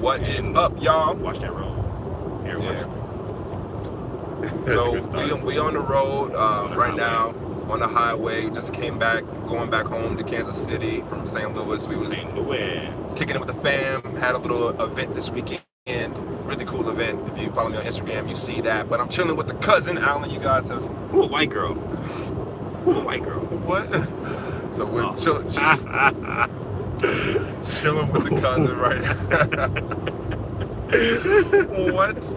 What is up, y'all? Watch that road. Here, Yeah. So we on the road right now, on the highway. Just came back, going back home to Kansas City from St. Louis. We was kicking it with the fam. Had a little event this weekend. Really cool event. If you follow me on Instagram, you see that. But I'm chilling with the cousin, Alan. You guys have... Who a white girl? Who a white girl? What? So we're chilling with the cousin right now. What?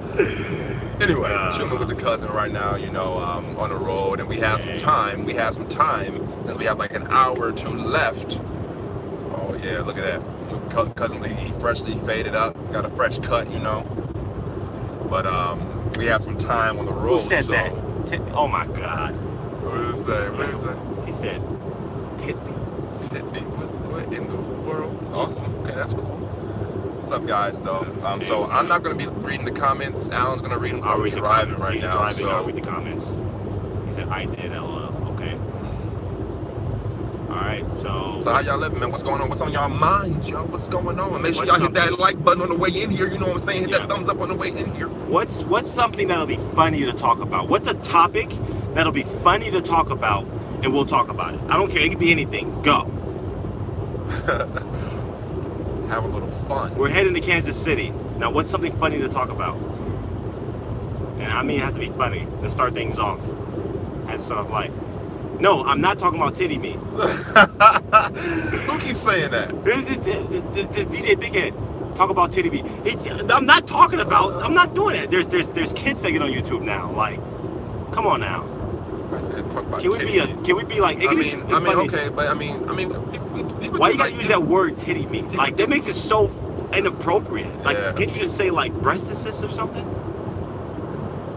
Anyway, chilling with the cousin right now, you know, on the road, and we have some time. We have some time since we have like an hour or two left. Oh yeah, look at that. Cousin Lee freshly faded up, got a fresh cut, you know. But we have some time on the road. Who said that? Oh my God. What did it say? What did it say? He said, "Tit me." Tit me. What in the world? Awesome. Okay, that's cool. What's up, guys? Though, so I'm not gonna be reading the comments. Alan's gonna read them. I'll read the driving comments. right now. Driving. So. I'll read the comments. He said, "I did." LOL. Okay. All right. So how y'all living, man? What's going on? What's on y'all minds, y'all? What's going on? Make sure y'all hit that like button on the way in here. You know what I'm saying? Hit that thumbs up on the way in here. What's something that'll be funny to talk about? What's a topic that'll be funny to talk about, and we'll talk about it. I don't care. It could be anything. Go. Have a little fun. We're heading to Kansas City. Now, what's something funny to talk about? And I mean, it has to be funny to start things off. Has to start off light. No, I'm not talking about titty me. Who keeps saying that? This DJ Big Head. Talk about titty me. I'm not talking about. I'm not doing that. There's kids that get on YouTube now. Like, come on now. I said talk about. Can we be like? It I mean, okay, but I mean, people why you gotta use that word titty me? Like that makes it so inappropriate. Like, can't you just say like breast assist or something?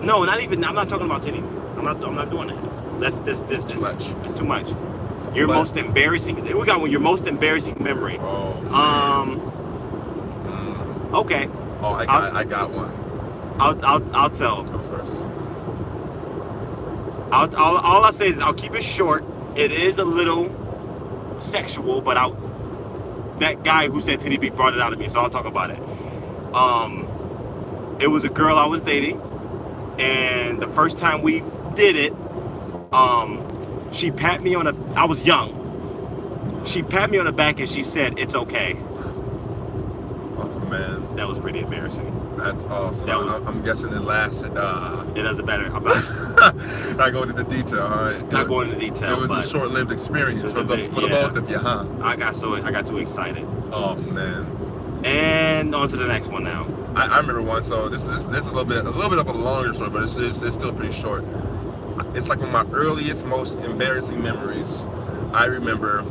No, not even. I'm not talking about titty me. I'm not doing that. That's just too much. It's too much. Your most embarrassing. We got your most embarrassing memory. Oh. Okay. Oh, I got one. I'll tell. Go first. All I'll say is I'll keep it short. It is a little sexual, but that guy who said titty beat brought it out of me, so I'll talk about it. It was a girl I was dating, and the first time we did it, she pat me on I was young. She pat me on the back and she said, "It's okay." Oh man, that was pretty embarrassing. That's awesome. I'm guessing it lasted. It doesn't matter. Not going into detail, all right? Not going into detail. It was a short-lived experience for the both of you, huh? I got too excited. Oh man. And on to the next one now. I remember one. So this is a little bit of a longer story, but it's still pretty short. It's like one of my earliest, most embarrassing memories. I remember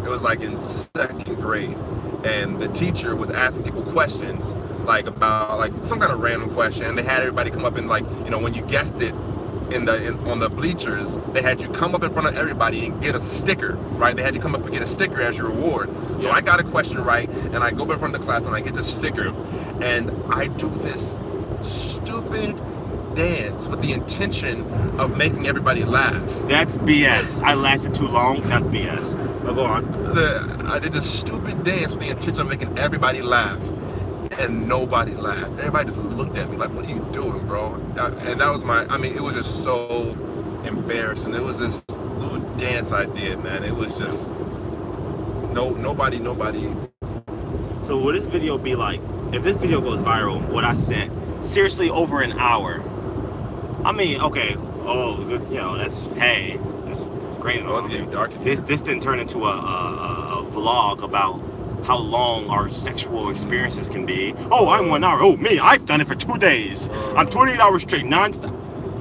it was like in 2nd grade, and the teacher was asking people questions like about like some kind of random question. They had everybody come up and like, you know, when you guessed it on the bleachers, they had you come up in front of everybody and get a sticker, right? They had you come up and get a sticker as your reward. So I got a question right, and I go up in front of the class and I get the sticker, and I do this stupid dance with the intention of making everybody laugh. That's BS. I lasted too long. That's BS. Now go on. I did this stupid dance with the intention of making everybody laugh, and nobody laughed. Everybody just looked at me like, "What are you doing, bro?" And that was I mean, it was just so embarrassing. It was this little dance I did, man. It was just nobody. So will this video be like? If this video goes viral, what I said, seriously, over an hour. I mean, okay. Oh, good. You know, that's great. And all. It's getting dark. This didn't turn into a vlog about how long our sexual experiences can be. Oh, I'm 1 hour. Oh, me, I've done it for 2 days. I'm 28 hours straight, nonstop.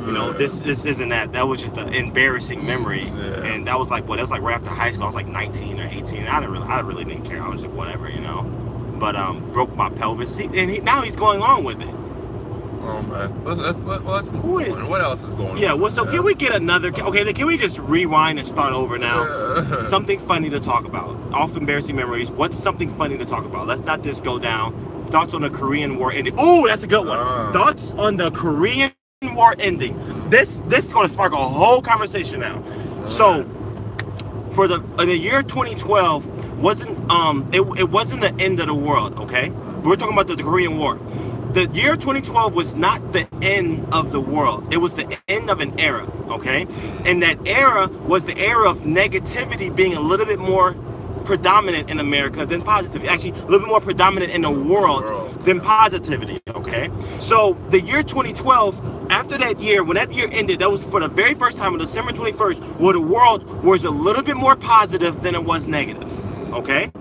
You know, this isn't that. That was just an embarrassing memory, and that was like what? That was like right after high school. I was like 19 or 18. I really didn't care. I was like whatever, you know. But broke my pelvis. See, and now he's going on with it. Oh man, let's move on. What else is going on? Yeah, well, so can we get another? Okay, can we just rewind and start over now? Something funny to talk about. Off embarrassing memories. What's something funny to talk about? Let's not just go down. Thoughts on the Korean War ending. Oh, that's a good one. Thoughts on the Korean War ending. This is going to spark a whole conversation now. So, in the year 2012, it wasn't the end of the world. Okay, we're talking about the Korean War. The year 2012 was not the end of the world. It was the end of an era, okay? And that era was the era of negativity being a little bit more predominant in America than positivity. Actually, a little bit more predominant in the world than positivity, okay? So the year 2012, after that year, when that year ended, that was for the very first time on December 21st, where the world was a little bit more positive than it was negative, okay?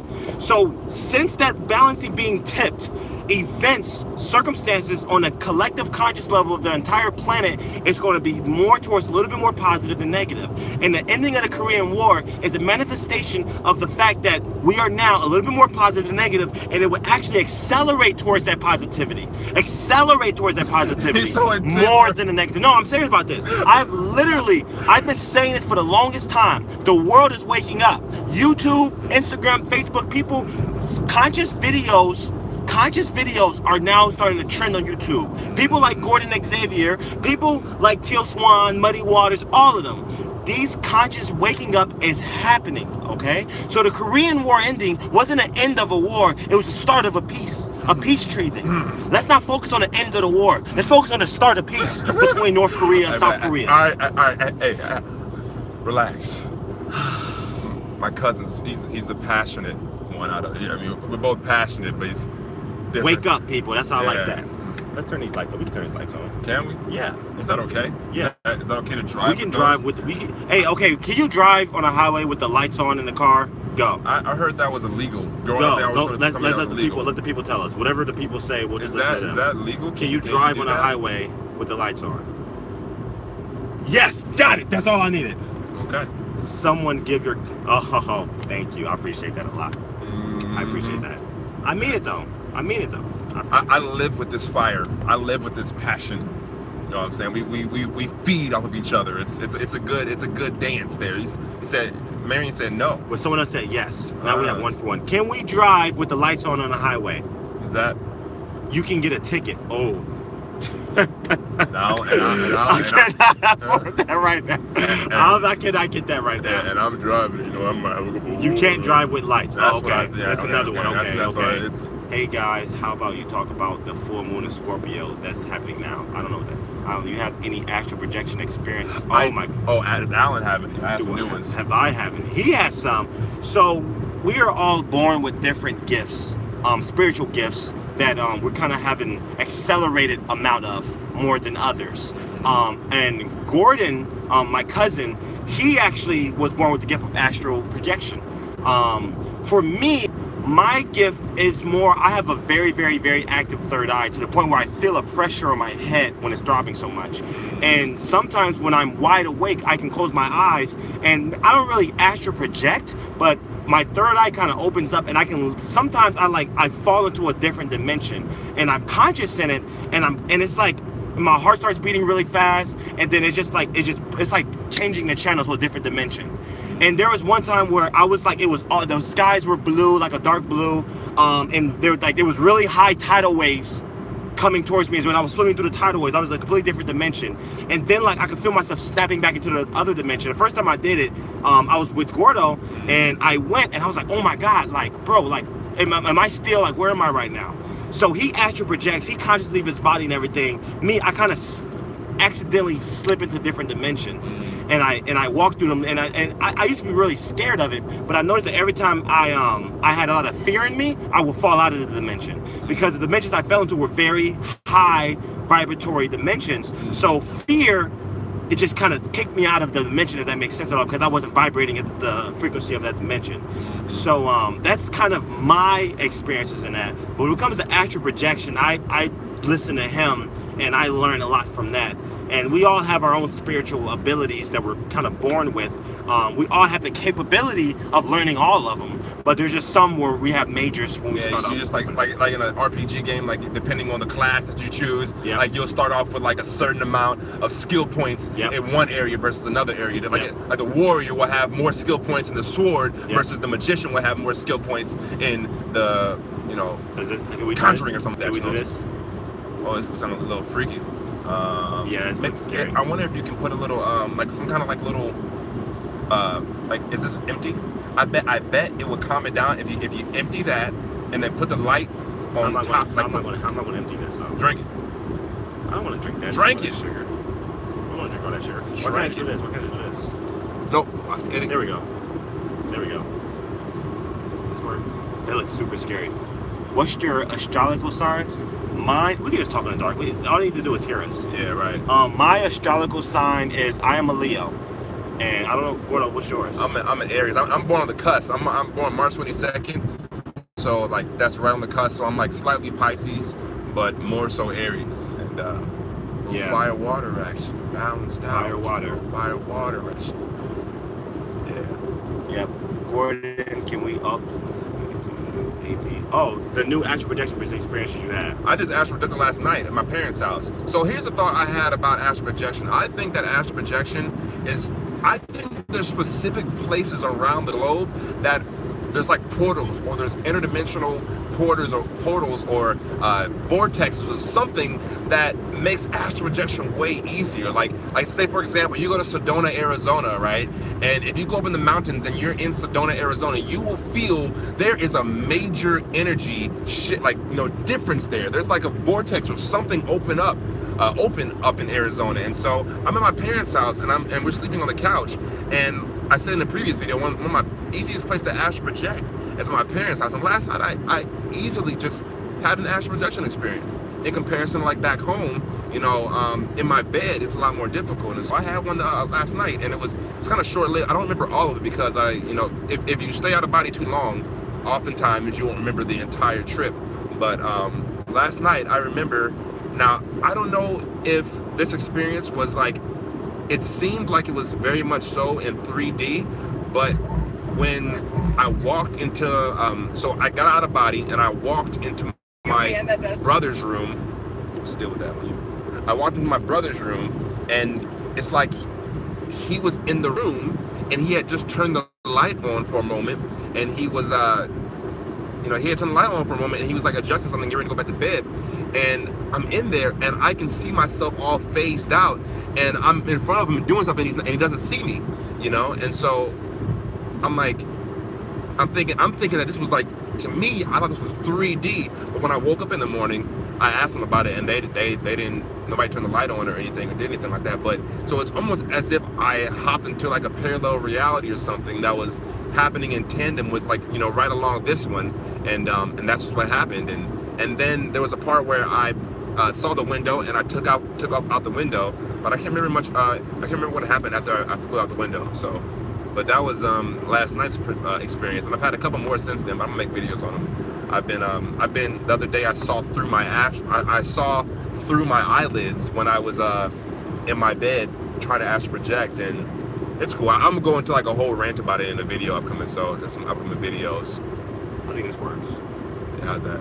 So since that balancing being tipped, events, circumstances on a collective conscious level of the entire planet is going to be more towards a little bit more positive than negative. And the ending of the Korean War is a manifestation of the fact that we are now a little bit more positive than negative, and it will actually accelerate towards that positivity. Accelerate towards that positivity more than the negative. No, I'm serious about this. I've been saying this for the longest time. The world is waking up. YouTube, Instagram, Facebook, people, conscious videos are now starting to trend on YouTube. People like Gordon Xavier, people like Teal Swan, Muddy Waters, all of them. These conscious waking up is happening, okay? So the Korean War ending wasn't an end of a war, it was the start of a peace treaty. Let's not focus on the end of the war. Let's focus on the start of peace between North Korea and South Korea. All right, relax. My cousin's, he's the passionate one out of here. I mean, we're both passionate, but he's different. Wake up, people. That's how I like that. Let's turn these lights on. We can turn these lights on. Can we? Yeah. Is that okay? Yeah. Is that okay to drive? We can drive with. Hey, okay. Can you drive on a highway with the lights on in the car? Go. I heard that was illegal. Let's let the people tell us. Whatever the people say, we'll just listen to them. Is that legal? Can you drive on a highway with the lights on? Yes. Got it. That's all I needed. Okay. Someone give your. Oh, thank you. I appreciate that a lot. I appreciate that. I mean it though. I live with this fire. I live with this passion. You know what I'm saying? We feed off of each other. It's a good dance there. He said, Marion said no. But someone else said yes. Now we have 1 for 1. Can we drive with the lights on the highway? Is that? You can get a ticket. Oh. I cannot afford that right now. I cannot get that right now. And I'm driving. You know, I'm. You can't drive with lights. That's Okay, that's another one. Okay, that's okay. Hey guys, how about you talk about the full moon in Scorpio that's happening now? I don't know that. You have any astral projection experience? Does Alan have any? I have some new ones. I haven't. He has some. So we are all born with different gifts, spiritual gifts that we're kind of having accelerated amount of more than others. And Gordon, my cousin, he actually was born with the gift of astral projection. For me, my gift is more, I have a very, very, very active third eye to the point where I feel a pressure on my head when it's throbbing so much. And sometimes when I'm wide awake, I can close my eyes and I don't really astral project, but my third eye kind of opens up and I can, sometimes I fall into a different dimension and I'm conscious in it and it's like, my heart starts beating really fast and then it's like changing the channel to a different dimension. And there was one time where I was like, the skies were blue, like a dark blue, and there was really high tidal waves coming towards me. As when I was swimming through the tidal waves, I was in a completely different dimension. And then I could feel myself snapping back into the other dimension. The first time I did it, I was with Gordo, and I went, and I was like, oh my God, bro, am I still, where am I right now? So he astral projects, he consciously leaves his body and everything. Me, I kind of accidentally slip into different dimensions. And I walk through them, and I used to be really scared of it, but I noticed that every time I had a lot of fear in me, I would fall out of the dimension because the dimensions I fell into were very high vibratory dimensions. So fear, it just kind of kicked me out of the dimension, if that makes sense at all, because I wasn't vibrating at the frequency of that dimension. So that's kind of my experiences in that. But when it comes to astral projection, I listen to him and I learn a lot from that. And we all have our own spiritual abilities that we're kind of born with. We all have the capability of learning all of them, but there's just some where we have majors when we start off. You just like in an RPG game, depending on the class that you choose, you'll start off with a certain amount of skill points in one area versus another area. Like the warrior will have more skill points in the sword versus the magician will have more skill points in the conjuring or something. Can we do this? Oh, this is sounding a little freaky. Yeah, it's scary. I wonder if you can put a little, some kind of little, is this empty? I bet it would calm it down if you empty that and then put the light on top. How am I gonna empty this though? Drink it. I don't want to drink that. Drink it. Sugar. I don't want to drink all that sugar. Why can't I do this? Why can't I do this? Nope. There we go. There we go. Does this work? That looks super scary. What's your astrological signs? Mine, we can just talk in the dark. All you need to do is hear us. Yeah, right. My astrological sign is I am a Leo. And I don't know, what's yours? I'm an Aries. I'm born on the cusp. I'm born March 22nd. So, like, that's right on the cusp. So I'm, like, slightly Pisces, but more so Aries. And, yeah. Fire water action. Balanced out. Fire water action. Yeah. Yep. Gordon, can we up? Oh, the new astral projection experience you had. I just astral projected last night at my parents' house. So here's the thought I had about astral projection. I think that astral projection is, I think there's specific places around the globe that there's like portals, or there's interdimensional portals or vortexes or something that makes astral projection way easier. Like say for example, you go to Sedona, Arizona, right? And if you go up in the mountains and you're in Sedona, Arizona, you will feel there is a major energy difference there. There's like a vortex or something open up in Arizona. And so I'm at my parents' house and we're sleeping on the couch, and I said in the previous video, one of my easiest place to astral project is my parents' house. And last night I easily just had an astral projection experience. In comparison, like back home, in my bed, it's a lot more difficult. And so I had one last night, and it's kind of short-lived. I don't remember all of it because if you stay out of body too long, oftentimes you won't remember the entire trip. But last night I remember. Now I don't know if this experience was like, it seemed like it was very much so in 3D, but when I walked into, so I got out of body and I walked into my brother's room. Let's deal with that one. I walked into my brother's room, and it's like he was in the room and he had just turned the light on for a moment, and he was, he had turned the light on for a moment, and he was like adjusting something, getting ready to go back to bed. And I'm in there, and I can see myself all phased out, and I'm in front of him doing something, and he doesn't see me, And so I'm like, I'm thinking that this was like, to me, I thought this was 3D. But when I woke up in the morning, I asked them about it, and they didn't, nobody turned the light on or anything or did anything like that. But so it's almost as if I hopped into like a parallel reality or something that was happening in tandem with, like, right along this one, and that's just what happened. And then there was a part where I saw the window, and I took off out the window, but I can't remember much. I can't remember what happened after I flew out the window. So, but that was last night's experience, and I've had a couple more since then. But I'm gonna make videos on them. I've been the other day. I saw through my I saw through my eyelids when I was in my bed trying to astral project, and it's cool. I'm gonna go into like a whole rant about it in a video upcoming. So there's some upcoming videos. I think this works. Yeah, how's that?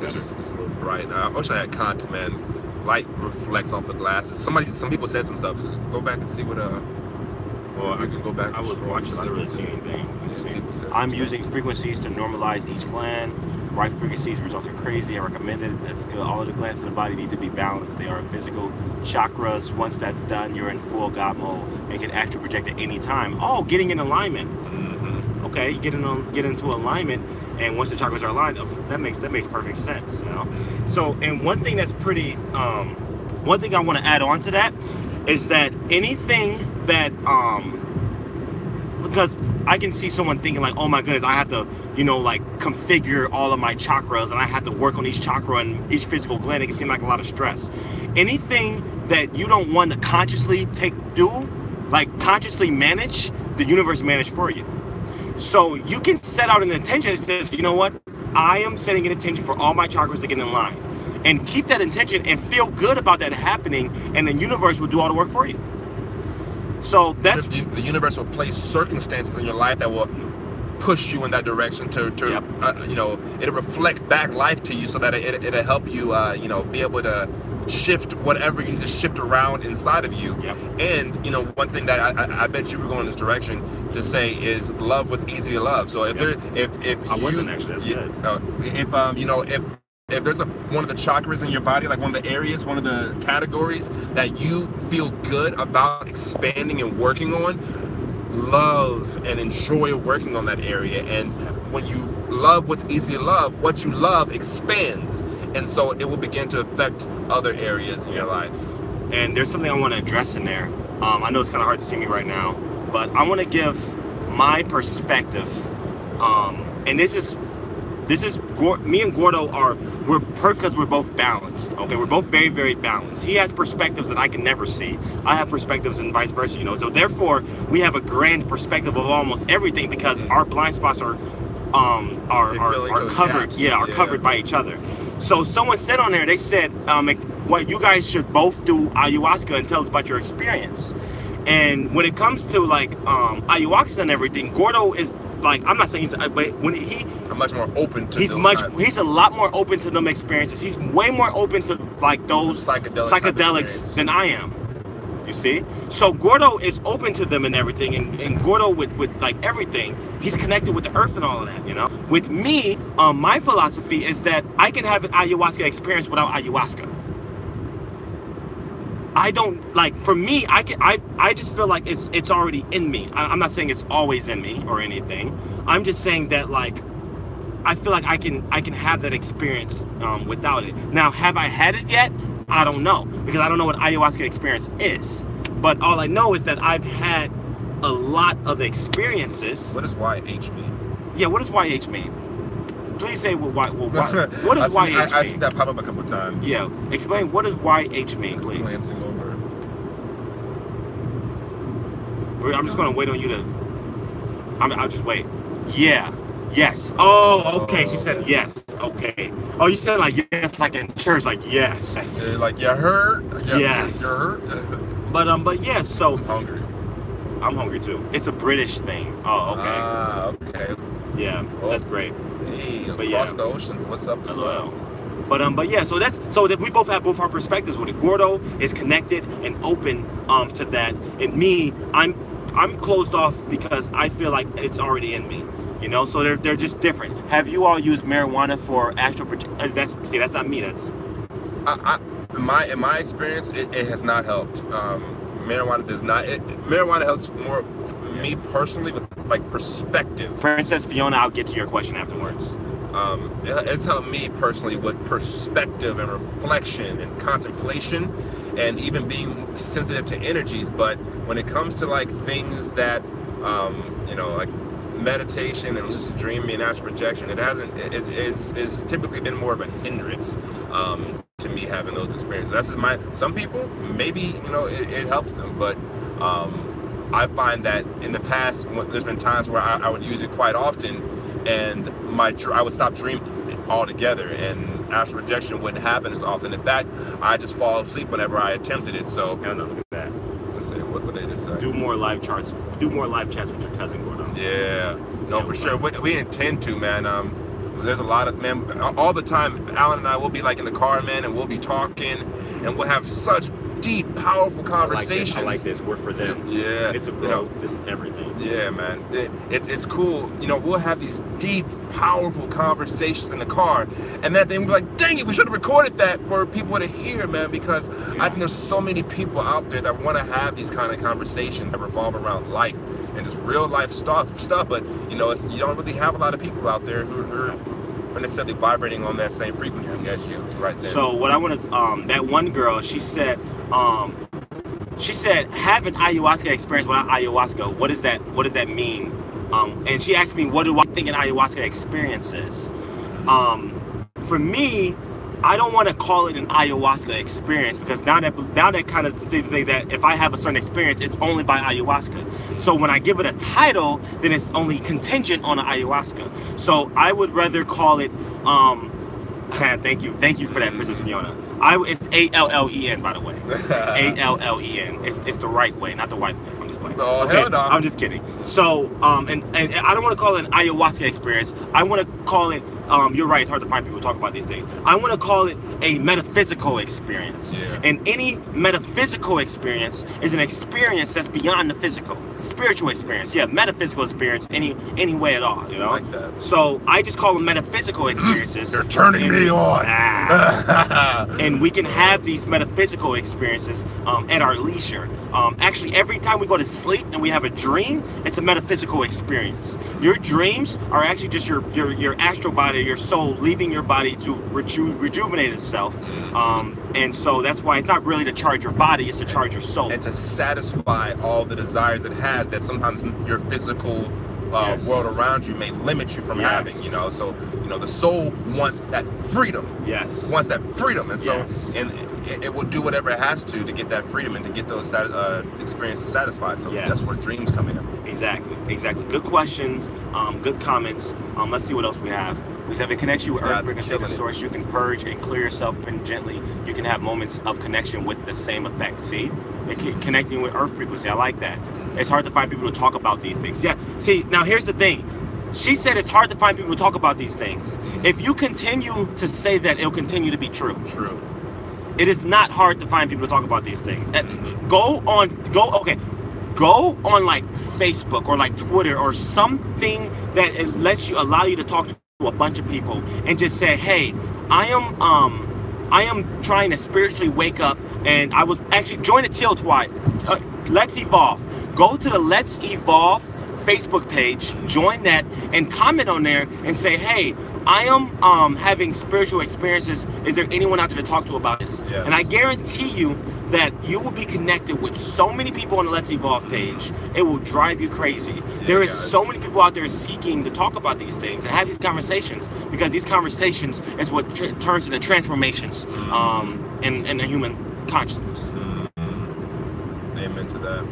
It's a little bright. I wish I had content, man. Light reflects off the glasses. Some people said some stuff. Go back and see what well, I can go back. I was watching. I didn't really see anything. I'm using frequencies to normalize each gland. Right frequencies results are crazy. I recommend it. That's good. All of the glands in the body need to be balanced. They are physical chakras. Once that's done, you're in full God mode and can actually project at any time. Oh, getting in alignment. Mm-hmm. Okay, get into alignment. And once the chakras are aligned, that makes perfect sense, So, and one thing that's pretty, one thing I want to add on to that is that anything that, because I can see someone thinking like, oh my goodness, I have to, like configure all of my chakras, and I have to work on each chakra and each physical gland. It can seem like a lot of stress. Anything that you don't want to consciously consciously manage, the universe manage for you. So you can set out an intention that says, you know what, I am setting an intention for all my chakras to get in line, and keep that intention and feel good about that happening, and the universe will do all the work for you. So that's the universe will place circumstances in your life that will push you in that direction to yep. It'll reflect back life to you, so that it'll help you be able to shift whatever you need to shift around inside of you. Yep. And one thing that I bet you were going in this direction to say is love what's easy to love. So if yep. if I wasn't actually, that's good. If there's one of the chakras in your body, like one of the areas, one of the categories that you feel good about expanding and working on, love and enjoy working on that area. And when you love what's easy to love, what you love expands, and so it will begin to affect other areas in your life. And there's something I want to address in there. I know it's kind of hard to see me right now, but I want to give my perspective. And this is me and Gordo we're perfect because we're both balanced. Okay, we're both very, very balanced. He has perspectives that I can never see. I have perspectives and vice versa, you know. So therefore, we have a grand perspective of almost everything because our blind spots are covered. Covered by each other. So someone said on there, they said, "What you guys should both do ayahuasca and tell us about your experience." And when it comes to like ayahuasca and everything, Gordo is like, I'm not saying he's, but when I'm much more open to. He's a lot more open to them experiences. He's way more open to like those psychedelics than I am. You see, so Gordo is open to them and everything, and Gordo with like everything, he's connected with the earth and all of that, you know. With me, my philosophy is that I can have an ayahuasca experience without ayahuasca. I don't like, for me, I just feel like it's already in me. I'm not saying it's always in me or anything. I'm just saying that like I feel like I can have that experience without it. Now, have I had it yet? I don't know, because I don't know what ayahuasca experience is. But all I know is that I've had a lot of experiences. What does YH mean? Yeah, what does YH mean? Please say what does YH mean? I've seen that pop up a couple times. Yeah, explain what does YH mean, please. Glancing over. I'm just gonna wait on you to. I'll just wait. Yeah. Yes. Oh, okay. She said yes. Okay. Oh, you said like yes, like in church, like yes. Yes. Like you heard? Yes. You heard? But yeah. So I'm hungry. I'm hungry too. It's a British thing. Oh, okay. Ah, okay. Yeah, well, that's great. Hey, across the oceans. What's up? Hello. But yeah. So that we both have both our perspectives with it. Gordo is connected and open to that, and me, I'm closed off because I feel like it's already in me. You know, so they're just different. Have you all used marijuana for astral projection? That's not me. That's in my experience, it has not helped. Marijuana does not. Marijuana helps more me personally with like perspective. Princess Fiona, I'll get to your question afterwards. It's helped me personally with perspective and reflection and contemplation, and even being sensitive to energies. But when it comes to like things that you know, like meditation and lucid dreaming and astral projection, it's typically been more of a hindrance to me having those experiences. That's some people, maybe, you know, it helps them, but I find that in the past there's been times where I would use it quite often, and I would stop dreaming altogether, and astral projection wouldn't happen as often. In fact, I just fall asleep whenever I attempted it. So I don't know, look at that. Let's see, what would they just say? Do more live chats with your cousin going on. Yeah, no, for sure. We intend to, man. There's a lot of, man, all the time, Alan and I will be like in the car, man, and we'll be talking, and we'll have such deep, powerful conversations. I like this. We're for them. Yeah. It's a growth. This is everything. Yeah, man. It's cool. You know, we'll have these deep, powerful conversations in the car, and then we'll be like, dang it, we should have recorded that for people to hear, man, because I think there's so many people out there that want to have these kind of conversations that revolve around life and just real life stuff. But, you know, you don't really have a lot of people out there who are necessarily vibrating on that same frequency as you right there. So what I want to, that one girl, she said have an ayahuasca experience without ayahuasca. What does that mean? And she asked me, what do I think an ayahuasca experience is? For me, I don't want to call it an ayahuasca experience, because now that kind of think that if I have a certain experience, it's only by ayahuasca. So when I give it a title, then it's only contingent on an ayahuasca. So I would rather call it, thank you for that, Princess Fiona. It's A-L-L-E-N, by the way. A-L-L-E-N. It's the right way, not the white way. I'm just playing. Oh, okay, hell no. I'm just kidding. So, and I don't want to call it an ayahuasca experience. I want to call it, you're right, it's hard to find people who talk about these things. I want to call it a metaphysical experience. Yeah. And any metaphysical experience is an experience that's beyond the physical. Spiritual experience, yeah, metaphysical experience, any way at all, you know? I like that. So I just call them metaphysical experiences. You're turning me on. And we can have these metaphysical experiences at our leisure. Actually, every time we go to sleep and we have a dream, it's a metaphysical experience. Your dreams are actually just your astral body, your soul leaving your body to rejuvenate itself. And so that's why it's not really to charge your body, it's to charge your soul. And to satisfy all the desires it has that sometimes your physical world around you may limit you from having, you know. So, you know, the soul wants that freedom. Wants that freedom. And so, and it will do whatever it has to get that freedom and to get those experiences satisfied. So that's where dreams come in. Exactly. Good questions, good comments. Let's see what else we have. We have, it connects you with earth frequency, the source. You can purge and clear yourself gently. You can have moments of connection with the same effect. See, connecting with earth frequency. I like that. It's hard to find people to talk about these things. Yeah. See, now here's the thing. She said it's hard to find people to talk about these things. If you continue to say that, it'll continue to be true. It is not hard to find people to talk about these things. Go on like Facebook or like Twitter or something that it allow you to talk to a bunch of people and just say, hey, I am trying to spiritually wake up, and I was actually join the Teal Twilight. Let's Evolve. Go to the Let's Evolve Facebook page, join that, and comment on there and say, hey, I am having spiritual experiences. Is there anyone out there to talk to about this? And I guarantee you that you will be connected with so many people on the Let's Evolve page. It will drive you crazy. There is so many people out there seeking to talk about these things and have these conversations, because these conversations is what turns into transformations in the human consciousness. Amen to that.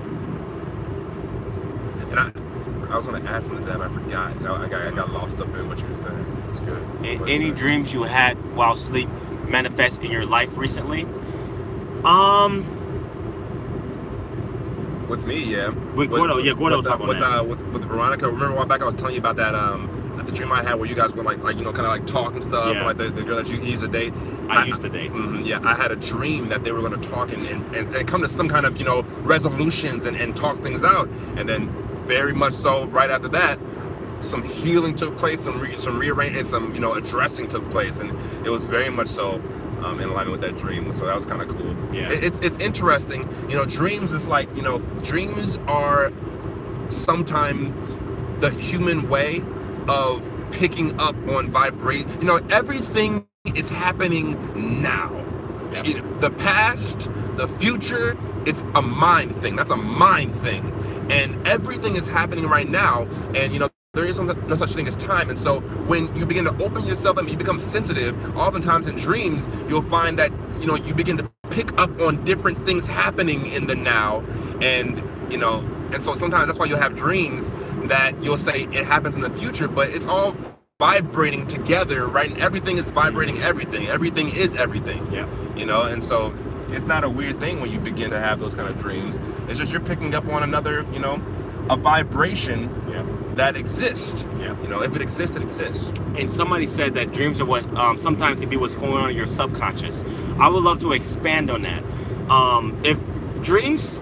And I was going to ask him to that, I forgot. I got lost up in what you were saying. It's good. Any dreams you had while asleep manifest in your life recently? With me, yeah. With Gordo, with Veronica. Remember a while back I was telling you about that the dream I had where you guys would like you know, kind of like talk and stuff, like the girl that you used to date. I used to date. I had a dream that they were going to talk and come to some kind of, you know, resolutions and talk things out, and then very much so right after that, some healing took place, some rearranging, some, you know, addressing took place, and it was very much so in alignment with that dream. So that was kind of cool. It's interesting, you know. Dreams is like, you know, dreams are sometimes the human way of picking up on vibrate. You know, everything is happening now. The past, the future, it's a mind thing. That's a mind thing. And everything is happening right now. And, you know, there is no such thing as time. And so when you begin to open yourself up and you become sensitive, oftentimes in dreams, you'll find that, you know, you begin to pick up on different things happening in the now. And, you know, and so sometimes that's why you'll have dreams that you'll say it happens in the future, but it's all vibrating together, right? And everything is vibrating everything. Everything is everything. You know, and so it's not a weird thing when you begin to have those kind of dreams. It's just you're picking up on another, you know, a vibration that exists. You know, if it exists, it exists. And somebody said that dreams are what sometimes can be what's going on in your subconscious. I would love to expand on that. If dreams,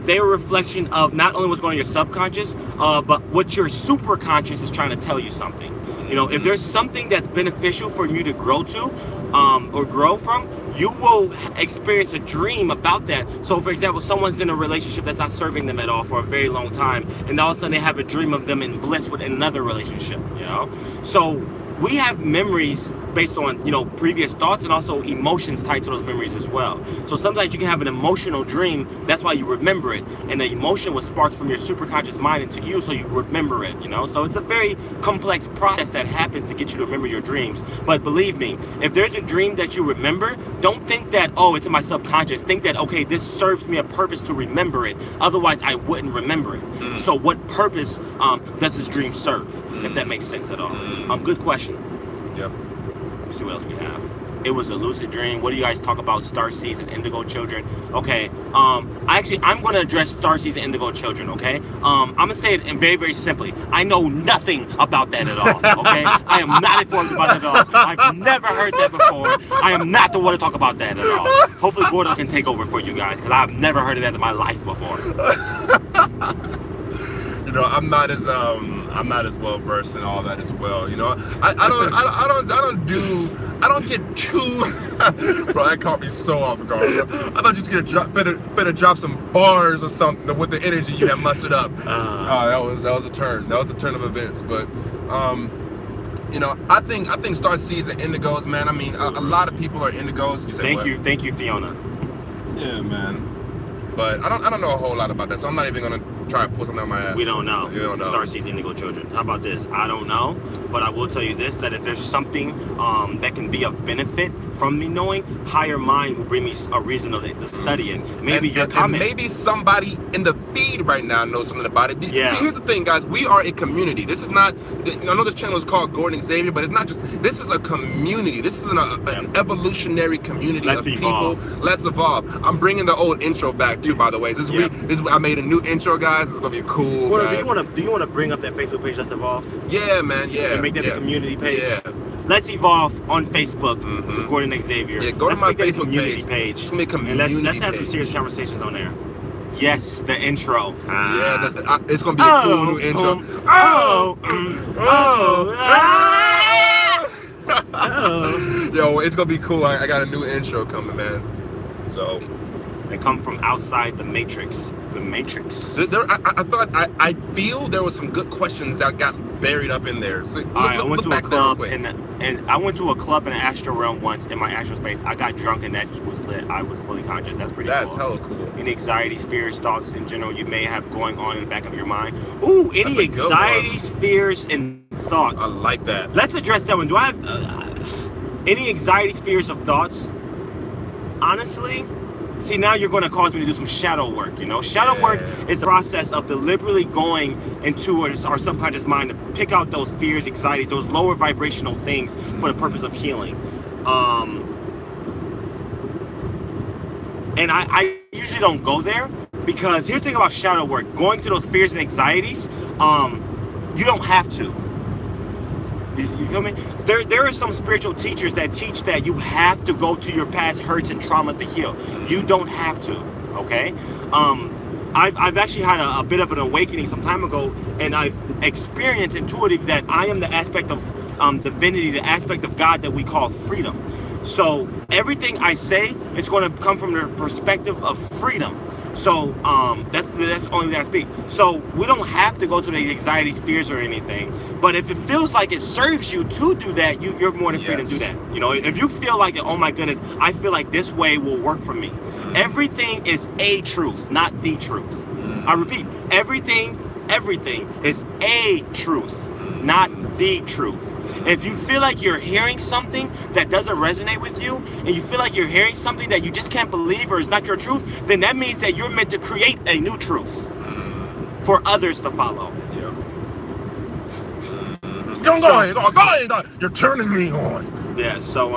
they're a reflection of not only what's going on in your subconscious, but what your superconscious is trying to tell you something. You know, if there's something that's beneficial for you to grow to, or grow from, you will experience a dream about that. So for example, someone's in a relationship that's not serving them at all for a very long time, and all of a sudden they have a dream of them in bliss with another relationship, you know? So we have memories based on, you know, previous thoughts and also emotions tied to those memories as well. So sometimes you can have an emotional dream, that's why you remember it, and the emotion was sparked from your superconscious mind into you, so you remember it, you know? So it's a very complex process that happens to get you to remember your dreams. But believe me, if there's a dream that you remember, don't think that, oh, it's in my subconscious. Think that, okay, this serves me a purpose to remember it, otherwise I wouldn't remember it. So what purpose does this dream serve, if that makes sense at all? Good question. Let's see what else we have. It was a lucid dream. What do you guys talk about starseeds and indigo children? Okay, I'm going to address starseeds and indigo children, okay? I'm going to say it in very, very simply. I know nothing about that at all, okay? I am not informed about that at all. I've never heard that before. I am not the one to talk about that at all. Hopefully Gordo can take over for you guys, because I've never heard of that in my life before. You know, I'm not as I'm not as well versed in all that as well. You know, I don't get too. Bro, that caught me so off guard. Bro. I thought you was better drop some bars or something with the energy you have mustered up. That was a turn. That was a turn of events. But you know, I think star seeds and indigos, man. I mean, a lot of people are indigos. You say Thank you, Fiona. Yeah, man. But I don't know a whole lot about that, so I'm not even gonna try to pull something out my ass. We don't know. You don't know. Starseeds, indigo children. How about this? I don't know, but I will tell you this: that if there's something that can be of benefit from me knowing, higher mind will bring me a reason to study it. Maybe your comment. And maybe somebody in the feed right now knows something about it. Yeah. See, here's the thing, guys. We are a community. This is not. I know this channel is called Gordon Xavier, but it's not just. This is a community. This is an evolutionary community of people. Let's evolve. I'm bringing the old intro back too, by the way. I made a new intro, guys. It's gonna be cool. Gordon, do you want to bring up that Facebook page, Let's Evolve? Yeah, man. Yeah. And make that a community page. Yeah. Let's Evolve on Facebook with Gordon Xavier. Yeah, go to my Facebook community page. Let's have some serious conversations on there. Yes, the intro. Yeah, it's gonna be a cool new intro. Yo, it's gonna be cool. I got a new intro coming, man. So they come from outside the matrix. The matrix. I feel there was some good questions that got buried up in there. So I went to a club and I went to a club in the astral realm once in my astral space. I got drunk and that was lit. I was fully conscious. That's pretty cool. That's hella cool. Any anxieties, fears, thoughts in general you may have going on in the back of your mind. Ooh, any anxieties, fears, and thoughts. I like that. Let's address that one. Do I have any anxieties, fears, of thoughts? Honestly, see, now you're going to cause me to do some shadow work, you know? Shadow work is the process of deliberately going into our subconscious mind to pick out those fears, anxieties, those lower vibrational things for the purpose of healing. And I usually don't go there because here's the thing about shadow work. Going to those fears and anxieties, you don't have to. You feel me? There are some spiritual teachers that teach that you have to go to your past hurts and traumas to heal. You don't have to, okay? I've actually had a bit of an awakening some time ago, and I've experienced intuitive that I am the aspect of divinity, the aspect of God that we call freedom. So everything I say is going to come from the perspective of freedom. So that's the only way I speak. So we don't have to go to the anxieties, fears, or anything. But if it feels like it serves you to do that, you're more than free to do that. You know, if you feel like, oh my goodness, I feel like this way will work for me. Everything is a truth, not the truth. I repeat, everything is a truth, not the truth. If you feel like you're hearing something that doesn't resonate with you, and you feel like you're hearing something that you just can't believe or is not your truth, then that means that you're meant to create a new truth for others to follow. Go ahead. You're turning me on. Yeah. So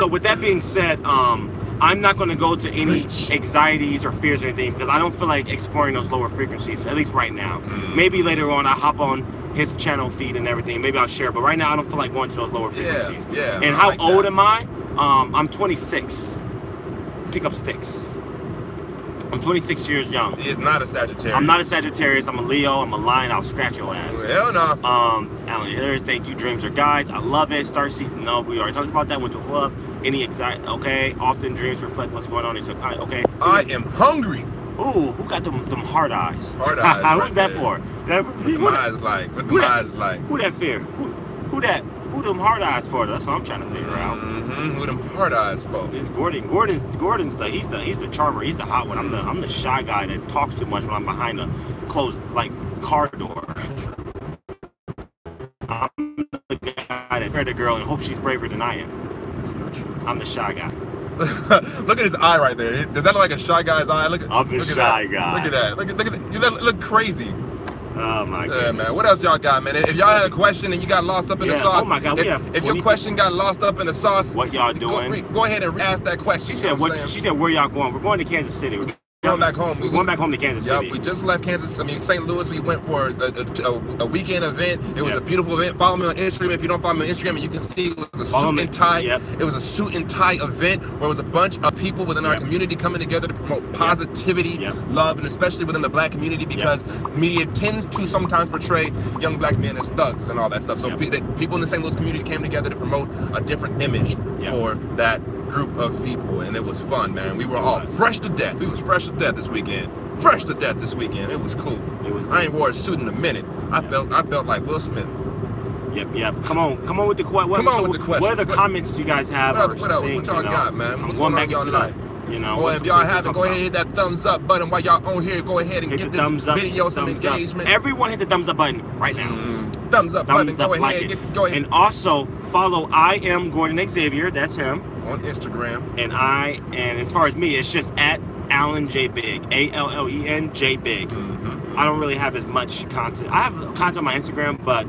with that being said, I'm not going to go to any anxieties or fears or anything because I don't feel like exploring those lower frequencies, at least right now. Maybe later on I'll hop on his channel feed and everything. Maybe I'll share, but right now I don't feel like going to those lower frequencies. Yeah. And how old am I? I'm 26. Pick up sticks. I'm 26 years young. He is not a Sagittarius. I'm not a Sagittarius. I'm a Leo. I'm a lion. I'll scratch your ass. Hell no. Alan Harris, thank you. Dreams are guides. I love it. Starseeds. No, we already talked about that. Went to a club. Any anxiety? Okay. Often dreams reflect what's going on. Okay. So I am hungry. Ooh, who got them hard eyes? Hard eyes. Who's that for? What them eyes like? What them eyes like? Who that fear? Who them hard eyes for? That's what I'm trying to figure out. Who them hard eyes for? It's Gordon. Gordon's he's the charmer. He's the hot one. I'm the shy guy that talks too much when I'm behind a closed car door. I'm the guy that heard a girl and hope she's braver than I am. That's not true. I'm the shy guy. Look at his eye right there. Does that look like a shy guy's eye? I'm the shy guy. Look at that. Look at that. You look crazy. Oh my god. Yeah, man. What else y'all got, man? If y'all had a question and you got lost up in the sauce, oh my god, if your question got lost up in the sauce, what y'all doing? Go ahead and ask that question. She said, where y'all going? We're going to Kansas City. going back home. We're going back home to Kansas City. Yeah, we just left Kansas. I mean, St. Louis. We went for a weekend event. It was a beautiful event. Follow me on Instagram. If you don't follow me on Instagram, you can see it was a suit and tie. It was a suit and tie event where it was a bunch of people within our community coming together to promote positivity, love, and especially within the black community, because media tends to sometimes portray young black men as thugs and all that stuff. So people in the St. Louis community came together to promote a different image for that group of people, and it was fun, man. We were all fresh to death. We was fresh to death this weekend. Fresh to death this weekend. It was cool. I ain't wore a suit in a minute. I felt like Will Smith. Yep. Come on with the question. What are the comments you guys have? What y'all got, man? I'm going back into life. You know, if y'all haven't, go ahead and hit that thumbs up button while y'all on here. Go ahead and give this video some engagement. Everyone hit the thumbs up button right now. Thumbs up button. Go ahead. And also follow I am Gordon Xavier. That's him on Instagram. And as far as me, it's just at Allen J Big, ALLEN J Big. I don't really have as much content. I have content on my Instagram, but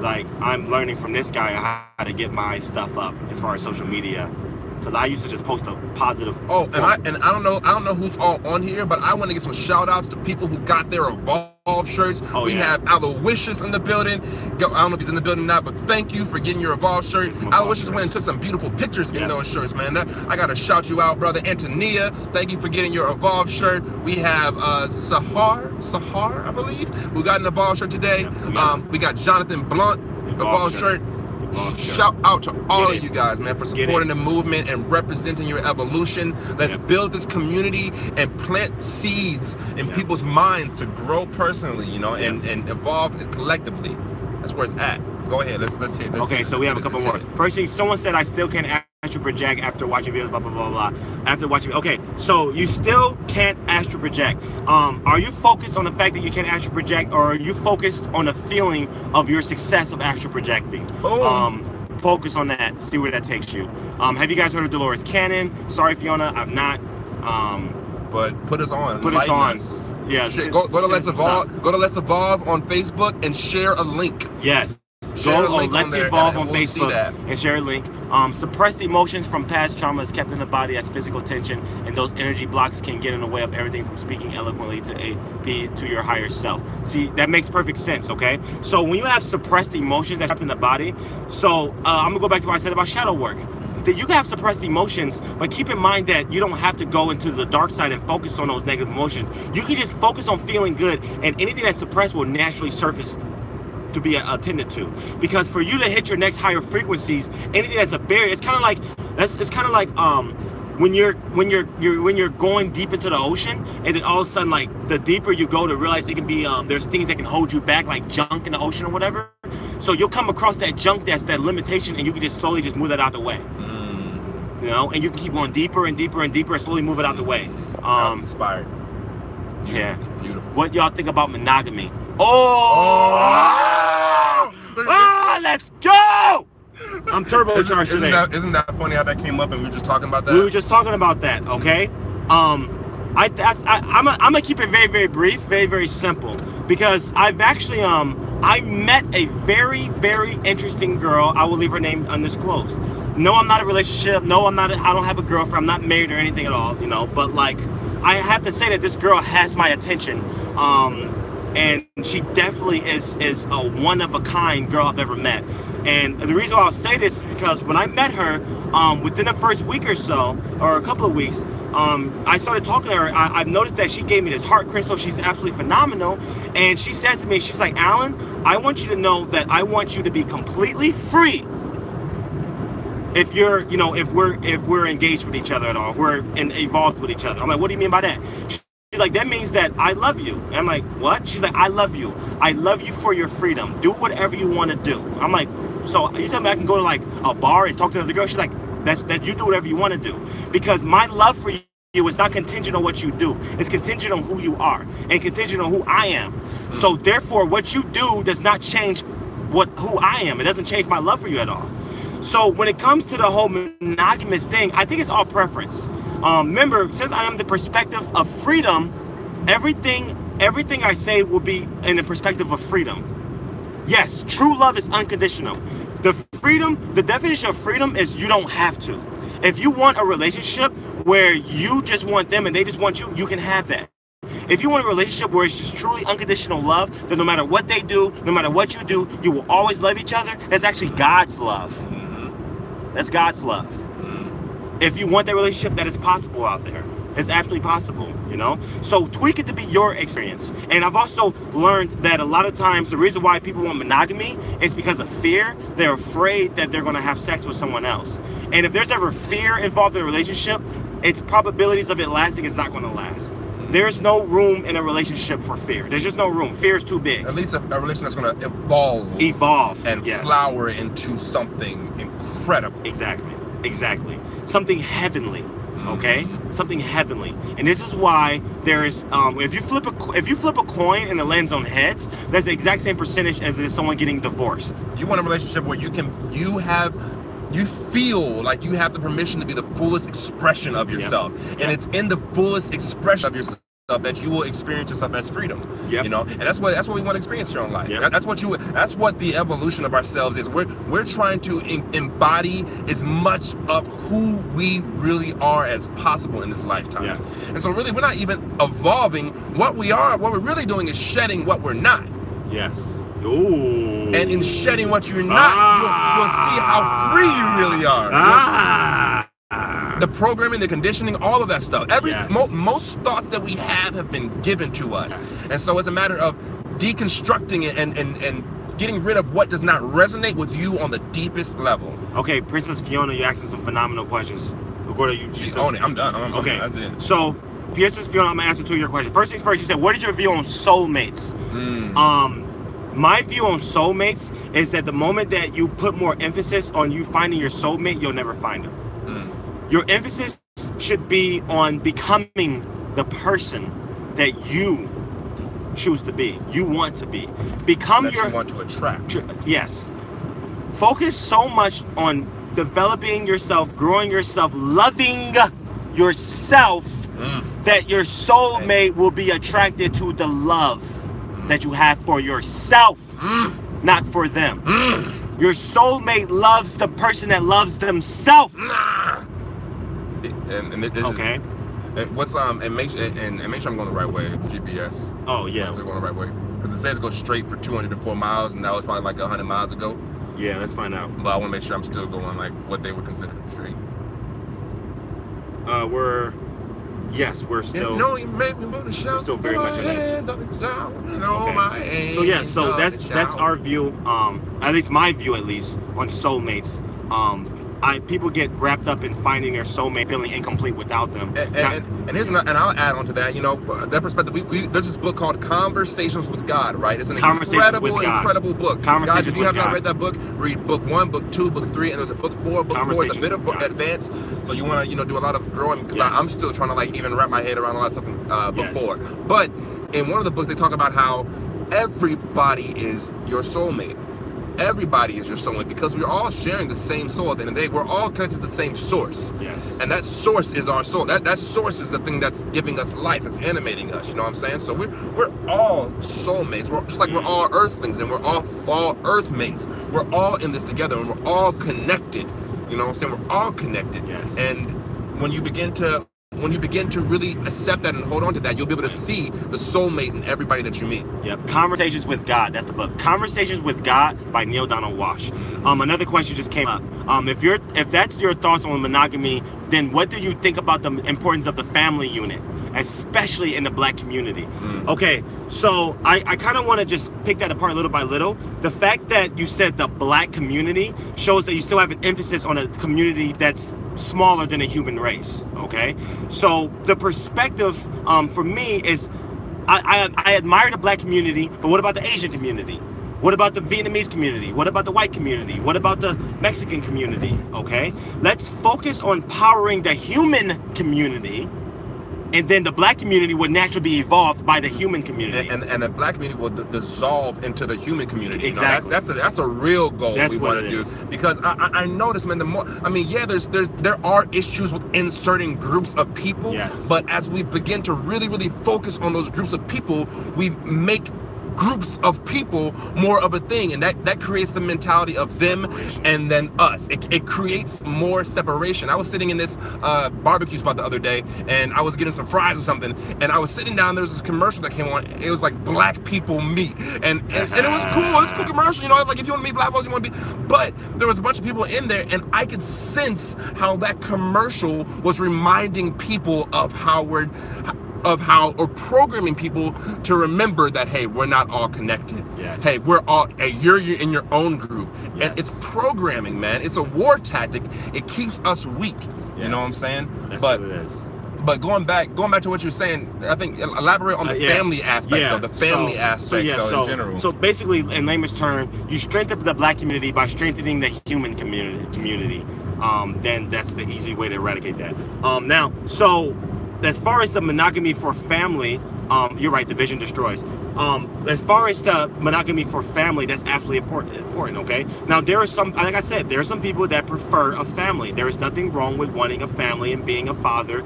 like I'm learning from this guy how to get my stuff up as far as social media. Because I used to just post a positive. Oh, and I don't know who's all on here, but I want to get some shout outs to people who got their Evolve shirts. We have Aloysius in the building. I don't know if he's in the building or not, but thank you for getting your Evolve shirt. Aloysius went and took some beautiful pictures in those shirts, man. I gotta shout you out, brother. Antonia, thank you for getting your Evolve shirt. We have Sahar, I believe, who got an Evolve shirt today. We got Jonathan Blunt, Evolve shirt. Shout out to all of you guys, man, for supporting the movement and representing your evolution. Let's build this community and plant seeds in people's minds to grow personally, you know, and evolve collectively. That's where it's at. Go ahead, let's hit. So we have a couple more. First thing, someone said I still can't astral project after watching videos, blah blah blah blah. After watching, okay, so you still can't astral project. Are you focused on the fact that you can't astral project, or are you focused on the feeling of your success of astral projecting? Focus on that. See where that takes you. Have you guys heard of Dolores Cannon? Sorry, Fiona, I've not. But put us on. Put us on. Yeah. Go to Let's Evolve. Go to Let's Evolve on Facebook and share a link. Yes. Go on Let's Evolve on Facebook and share a link. Suppressed emotions from past trauma is kept in the body as physical tension, and those energy blocks can get in the way of everything from speaking eloquently to your higher self. See, that makes perfect sense, okay? So when you have suppressed emotions that's kept in the body, so I'm gonna go back to what I said about shadow work. That you can have suppressed emotions, but keep in mind that you don't have to go into the dark side and focus on those negative emotions. You can just focus on feeling good, and anything that's suppressed will naturally surface to be attended to. Because for you to hit your next higher frequencies, anything that's a barrier, it's kind of like when you're going deep into the ocean, and then all of a sudden, like, the deeper you go, to realize it can be there's things that can hold you back, like junk in the ocean or whatever. So you'll come across that junk, that's that limitation, and you can just slowly just move that out the way. You know, and you can keep going deeper and deeper and deeper and slowly move it out the way. Inspired. Yeah. Beautiful. What y'all think about monogamy? Let's go! I'm turbocharged today. Isn't that funny how that came up and we were just talking about that? We were just talking about that, okay? I'm gonna keep it very, very brief, very, very simple, because I've actually I met a very, very interesting girl. I will leave her name undisclosed. No, I'm not in a relationship. No, I don't have a girlfriend. I'm not married or anything at all, you know. But like, I have to say that this girl has my attention. And she definitely is a one-of-a-kind girl I've ever met. And the reason why I'll say this is because when I met her, within the first week or so, or a couple of weeks, I started talking to her. I've noticed that she gave me this heart crystal. She's absolutely phenomenal. And she says to me, she's like, Alan, I want you to know that I want you to be completely free if you're, you know, if we're engaged with each other at all, if we're involved with each other. I'm like, what do you mean by that? She's like, that means that I love you. And I'm like, what? She's like, I love you. I love you for your freedom. Do whatever you want to do. I'm like, so you tell me I can go to like a bar and talk to another girl? She's like, that you do whatever you want to do. Because my love for you is not contingent on what you do. It's contingent on who you are and contingent on who I am. So therefore, what you do does not change who I am. It doesn't change my love for you at all. So when it comes to the whole monogamous thing, I think it's all preference. Remember, since I am the perspective of freedom, everything I say will be in the perspective of freedom. Yes, true love is unconditional. The definition of freedom is you don't have to. If you want a relationship where you just want them and they just want you, you can have that. If you want a relationship where it's just truly unconditional love, that no matter what they do, no matter what you do, you will always love each other, that's actually God's love. That's God's love. If you want that relationship, that is possible out there. It's absolutely possible, you know? So tweak it to be your experience. And I've also learned that a lot of times the reason why people want monogamy is because of fear. They're afraid that they're going to have sex with someone else. And if there's ever fear involved in a relationship, its probabilities of it lasting is not going to last. There's no room in a relationship for fear. There's just no room. Fear is too big. At least a relationship that's going to evolve. Evolve. And flower into something incredible. Exactly. Exactly. Something heavenly. Okay, something heavenly, and this is why there is. If you flip a coin and it lands on heads, that's the exact same percentage as it is someone getting divorced. You want a relationship where you feel like you have the permission to be the fullest expression of yourself, and it's in the fullest expression of yourself that you will experience yourself as freedom. You know, and that's what we want to experience here in life. That's what the evolution of ourselves is. We're trying to embody as much of who we really are as possible in this lifetime. And so really we're not even evolving what we are. What we're really doing is shedding what we're not. Ooh. And in shedding what you're not, you'll see how free you really are. The programming, the conditioning, all of that stuff. Most thoughts that we have been given to us. And so it's a matter of deconstructing it and getting rid of what does not resonate with you on the deepest level. Okay, Princess Fiona, you're asking some phenomenal questions. Go to you. Own it. I'm done. Okay. That's it. So, Princess Fiona, I'm gonna answer two of your questions. First things first, you said, what is your view on soulmates? My view on soulmates is that the moment that you put more emphasis on you finding your soulmate, you'll never find them. Your emphasis should be on becoming the person that you choose to be. You want to be. Become you want to attract. Yes. Focus so much on developing yourself, growing yourself, loving yourself, that your soulmate will be attracted to the love that you have for yourself, not for them. Your soulmate loves the person that loves themselves. And what's and make sure I'm going the right way. GPS. Oh yeah. Still going the right way because it says go straight for 204 miles, and that was probably like 100 miles ago. Yeah, let's find out. But I want to make sure I'm still going like what they would consider straight. We're still. No, you make me want to shout. We're still very much in this. Okay. So yeah, so that's our view. At least my view, at least on soulmates. People get wrapped up in finding their soulmate, feeling incomplete without them. And I'll add on to that. You know, that perspective. There's this book called Conversations with God. Right? It's an incredible book. Guys, if you have not read that book, read book 1, book 2, book 3, and there's a book 4. Book 4 is a bit of advanced. So you want to do a lot of growing because I'm still trying to like even wrap my head around a lot of stuff in book 4. But in one of the books they talk about how everybody is your soulmate. Everybody is your soulmate because we're all sharing the same soul at the end of the day. We're all connected to the same source. And that source is our soul. That source is the thing that's giving us life, it's animating us, you know what I'm saying? So we're all soulmates. We're just like we're all earthlings and we're all earthmates. We're all in this together and we're all connected. You know what I'm saying? We're all connected. And when you begin to really accept that and hold on to that, you'll be able to see the soulmate in everybody that you meet. Conversations with God. That's the book. Conversations with God by Neil Donald Walsh. Another question just came up. If that's your thoughts on monogamy, then what do you think about the importance of the family unit, especially in the Black community? Okay, so I kind of want to just pick that apart little by little. The fact that you said the Black community shows that you still have an emphasis on a community that's smaller than a human race. Okay, so the perspective for me is I admire the Black community, but what about the Asian community? What about the Vietnamese community? What about the white community? What about the Mexican community? Okay, let's focus on powering the human community, and then the Black community would naturally be evolved by the human community. And the Black community will dissolve into the human community. Exactly. You know, that's a real goal we want to do. Because I notice, man, the more, I mean, yeah, there are issues within certain groups of people. But as we begin to really, really focus on those groups of people, we make groups of people more of a thing, and that creates the mentality of them and then us. It creates more separation. I was sitting in this barbecue spot the other day, and I was getting some fries or something, and I was sitting down. There was this commercial that came on. It was like black people meet, and it was cool. It was a cool commercial, you know, like if you want to meet black folks, you want to be. But there was a bunch of people in there, and I could sense how that commercial was reminding people of how we're programming people to remember that, hey, we're not all connected. Yes. Hey, we're all, hey, you're in your own group. Yes. And it's programming, man. It's a war tactic. It keeps us weak. You know what I'm saying? That's what it is. But going back to what you're saying, I think elaborate on the family aspect, though, the family aspect, in general. So basically, in layman's term, you strengthen the black community by strengthening the human community. Then that's the easy way to eradicate that. Now, so as far as the monogamy for family, you're right, division destroys. As far as the monogamy for family, that's absolutely important, okay? Now, there are some, like I said, there are some people that prefer a family. There is nothing wrong with wanting a family and being a father,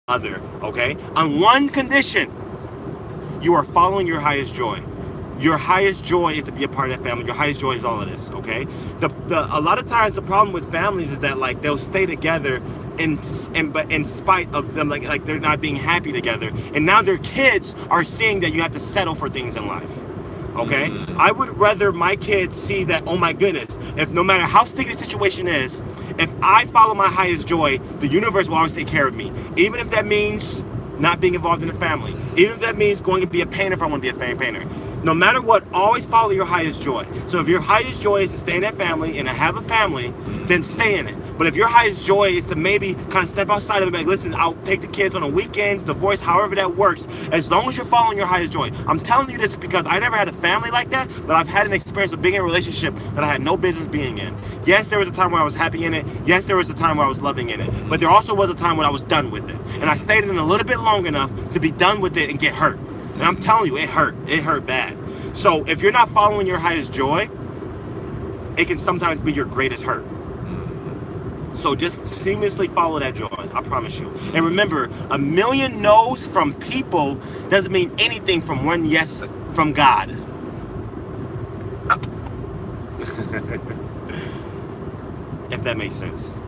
mother, okay? On one condition, you are following your highest joy. Your highest joy is to be a part of that family. Your highest joy is all of this, okay? A lot of times the problem with families is that, like, they'll stay together but in spite of them, like they're not being happy together, and now their kids are seeing that you have to settle for things in life. Okay, I would rather my kids see that, oh my goodness, if no matter how sticky the situation is, if I follow my highest joy, the universe will always take care of me, even if that means not being involved in the family, even if that means going to be a painter if I want to be a painter. No matter what, always follow your highest joy. So if your highest joy is to stay in that family and to have a family, then stay in it. But if your highest joy is to maybe kind of step outside of it, like, listen, I'll take the kids on the weekends, divorce, however that works, as long as you're following your highest joy. I'm telling you this because I never had a family like that, but I've had an experience of being in a relationship that I had no business being in. Yes, there was a time where I was happy in it. Yes, there was a time where I was loving in it. But there also was a time when I was done with it. And I stayed in it a little bit long enough to be done with it and get hurt. And I'm telling you, it hurt. It hurt bad. So if you're not following your highest joy, it can sometimes be your greatest hurt. So just seamlessly follow that joy, I promise you. And remember, a million no's from people doesn't mean anything from one yes from God. If that makes sense.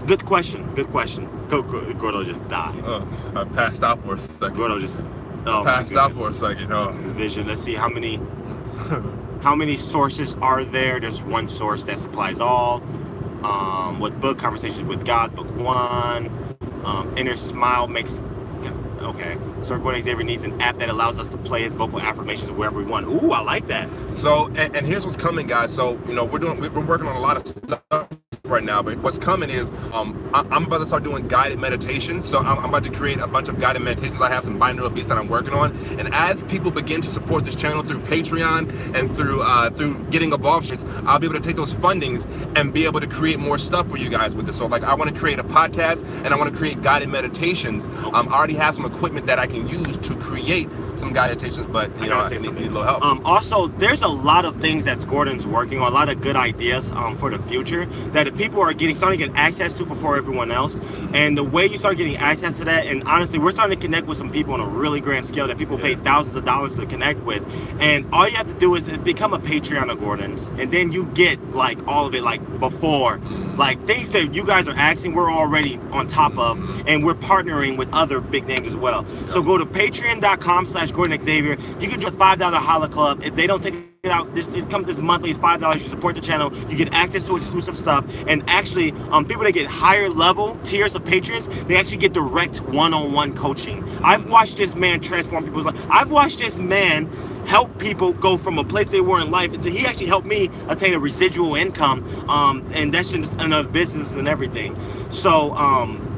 Good question, good question. Gordo just died. Oh, I passed out for a second. Gordo just passed out for a second. Oh. Vision. Let's see how many sources are there. There's one source that supplies all. What book? Conversations with God, book 1. Inner Smile makes. Okay. Sir Gordon Xavier needs an app that allows us to play his vocal affirmations wherever we want. Ooh, I like that. So, and here's what's coming, guys. So, you know, we're working on a lot of stuff right now, but what's coming is I'm about to start doing guided meditations. So I'm about to create a bunch of guided meditations. I have some binaural beats that I'm working on, and as people begin to support this channel through Patreon and through getting involved, I'll be able to take those fundings and be able to create more stuff for you guys with this. So, like, I want to create a podcast and I want to create guided meditations. I already have some equipment that I can use to create some guided meditations, but you know, I need a little help. Also, there's a lot of things that Gordon's working on, a lot of good ideas for the future that people are starting to get access to before everyone else. And the way you start getting access to that, and honestly, we're starting to connect with some people on a really grand scale that people pay thousands of dollars to connect with. And all you have to do is become a Patreon of Gordon's, and then you get like all of it, like before, like things that you guys are asking, we're already on top of, and we're partnering with other big names as well. So go to patreon.com/GordonXavier. You can join the $5 Holla Club. If they don't take it out, it comes this monthly, it's $5. You support the channel, you get access to exclusive stuff, and actually people that get higher level tiers of patrons, they actually get direct one-on-one coaching. I've watched this man transform people's life. I've watched this man help people go from a place they were in life to he actually helped me attain a residual income, and that's just another business and everything. So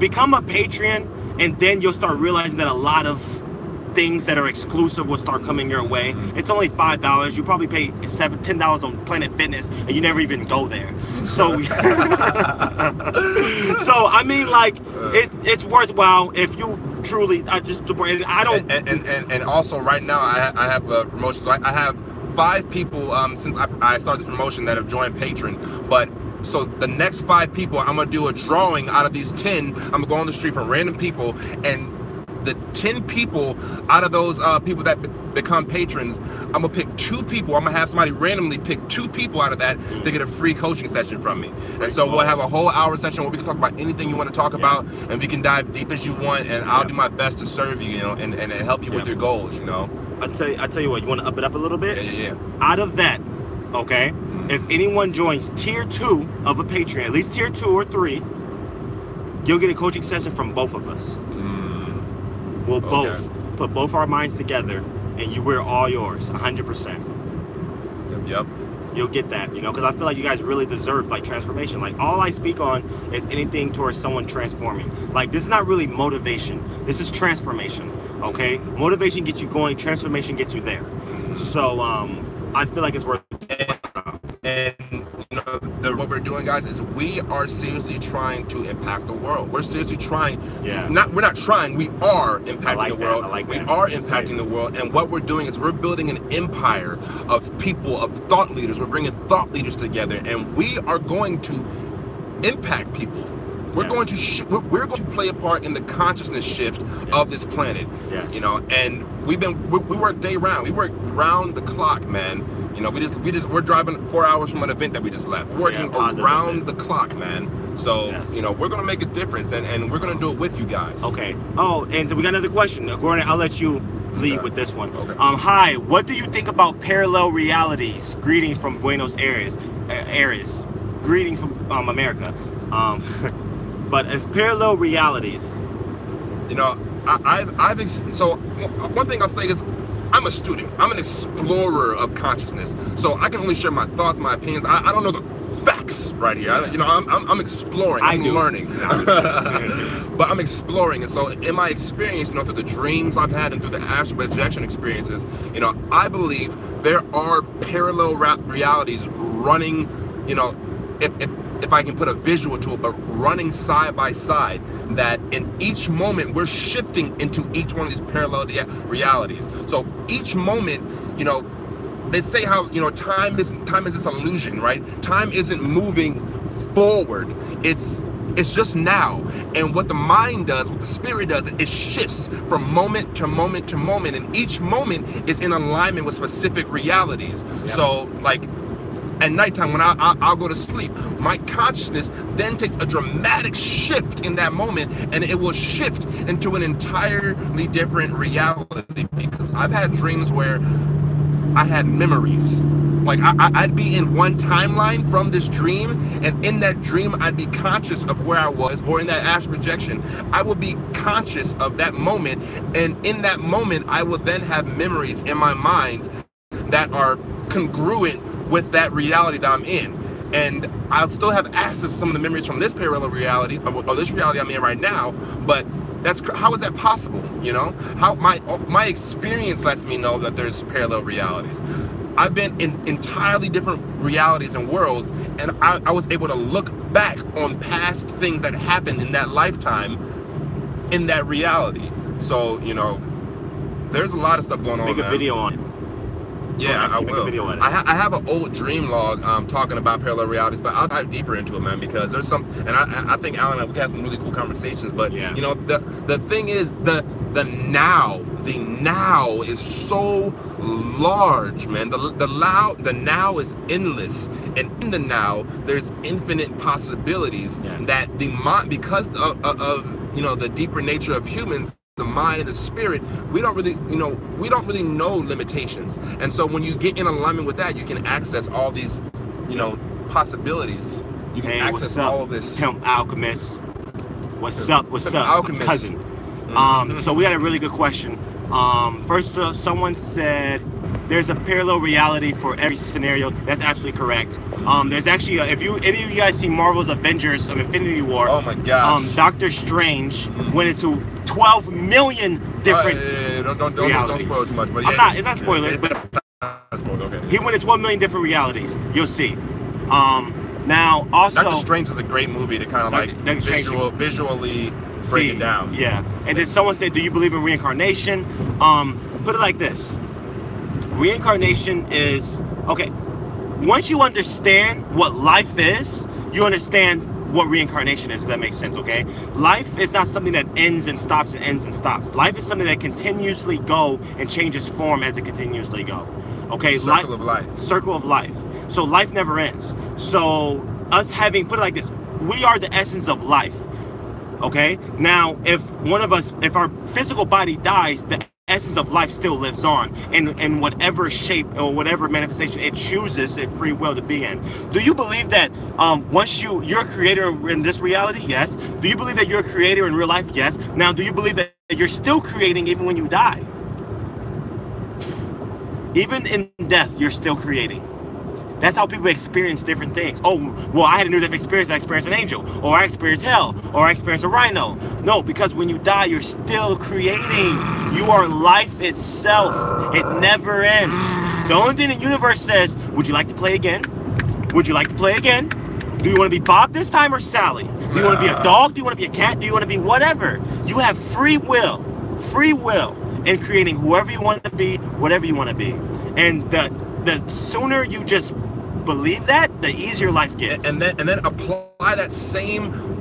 become a Patreon, and then you'll start realizing that a lot of things that are exclusive will start coming your way. It's only $5. You probably pay $10 on Planet Fitness, and you never even go there. So, so I mean, like, it's worthwhile if you truly just support. I don't. And also right now I have a promotion. So I have 5 people since I started the promotion that have joined Patreon, but. So the next 5 people, I'm gonna do a drawing out of these 10. I'm gonna go on the street for random people, and the 10 people out of those people that become patrons, I'm gonna pick 2 people. I'm gonna have somebody randomly pick 2 people out of that to get a free coaching session from me. And so we'll have a whole hour session where we can talk about anything you want to talk about, and we can dive deep as you want, and I'll do my best to serve you, you know, and help you with your goals, you know. I tell you what, you want to up it up a little bit? Yeah. Out of that, okay, if anyone joins tier 2 of a Patreon, at least tier 2 or 3, you'll get a coaching session from both of us. We'll both put both our minds together, and we're all yours, 100%. Yep. You'll get that, you know, because I feel like you guys really deserve, like, transformation. Like, all I speak on is anything towards someone transforming. Like, this is not really motivation. This is transformation, okay? Motivation gets you going. Transformation gets you there. So, I feel like it's worth it. And you know, what we're doing, guys, is we are seriously trying to impact the world. We're seriously trying. We're not trying. We are impacting the world. We are impacting the world. And what we're doing is we're building an empire of people, of thought leaders. We're bringing thought leaders together, and we are going to impact people. We're going to we're going to play a part in the consciousness shift of this planet. You know, and we work day round. We work round the clock, man. You know, we're driving 4 hours from an event that we just left. We're working around the clock, man. So, you know, we're gonna make a difference, and we're gonna do it with you guys. Okay. Oh, and we got another question. Gordon, I'll let you lead with this one. Hi, what do you think about parallel realities? Greetings from Buenos Aires. Greetings from America. But as parallel realities, you know, so one thing I'll say is, I'm a student. I'm an explorer of consciousness. So I can only share my thoughts, my opinions. I don't know the facts right here. You know, I'm exploring. I'm learning. But I'm exploring. And so in my experience, you know, through the dreams I've had and through the astral projection experiences, you know, I believe there are parallel realities running, you know, if I can put a visual to it, but running side by side, that in each moment we're shifting into each one of these parallel realities. So each moment, you know, they say how, you know, time is this illusion, right? Time isn't moving forward. It's just now. And what the mind does, what the spirit does, it shifts from moment to moment to moment, and each moment is in alignment with specific realities. So like, at nighttime, when I'll go to sleep, my consciousness then takes a dramatic shift in that moment, and it will shift into an entirely different reality. Because I've had dreams where I had memories. Like I'd be in one timeline from this dream, and in that dream I'd be conscious of where I was, or in that astral projection I will be conscious of that moment, and in that moment I will then have memories in my mind that are congruent with that reality that I'm in, and I'll still have access to some of the memories from this parallel reality, or this reality I'm in right now. But how is that possible? You know, how my experience lets me know that there's parallel realities. I've been in entirely different realities and worlds, and I was able to look back on past things that happened in that lifetime in that reality. So, you know, there's a lot of stuff going on. Make a video on it. Yeah, I will. I have an old dream log talking about parallel realities, but I'll dive deeper into it, man, because there's some, and I think Alan and I, we had some really cool conversations. But you know, the thing is, the now is so large, man. The now is endless, and in the now there's infinite possibilities. That the mind, because of you know, the deeper nature of humans, the mind and the spirit, we don't really know limitations. And so when you get in alignment with that, you can access all these, you know, possibilities. You can access all of this. Pimp Alchemist. What's up, Alchemist. Cousin? So we had a really good question. First, someone said there's a parallel reality for every scenario. That's absolutely correct. There's actually, if any of you guys see Marvel's Avengers of Infinity War, oh my gosh, Doctor Strange went into 12 million different realities. Don't spoil too much, but it's not spoiling, but okay. He went into 12 million different realities. You'll see. Now, also, Doctor Strange is a great movie to kind of like visually break it down. Yeah. And then someone said, do you believe in reincarnation? Put it like this. Reincarnation is, okay, once you understand what life is, you understand what reincarnation is, if that makes sense, okay? Life is not something that ends and stops and ends and stops. Life is something that continuously go and changes form as it continuously go. Okay? Circle of life. Circle of life. So life never ends. So us having, put it like this, we are the essence of life. Okay? Now, if one of us, if our physical body dies, the essence of life still lives on in whatever shape or whatever manifestation it chooses its free will to be in. Do you believe that once you're a creator in this reality? Yes. Do you believe that you're a creator in real life? Yes. Now, do you believe that you're still creating even when you die? Even in death, you're still creating. That's how people experience different things. Oh, well, I had a near-death experience. I experienced an angel, or I experienced hell, or I experienced a rhino. No, because when you die, you're still creating. You are life itself. It never ends. The only thing the universe says, would you like to play again? Would you like to play again? Do you want to be Bob this time or Sally? Do you want to be a dog? Do you want to be a cat? Do you want to be whatever? You have free will in creating whoever you want to be, whatever you want to be. And the sooner you just believe that, the easier life gets. And then apply that same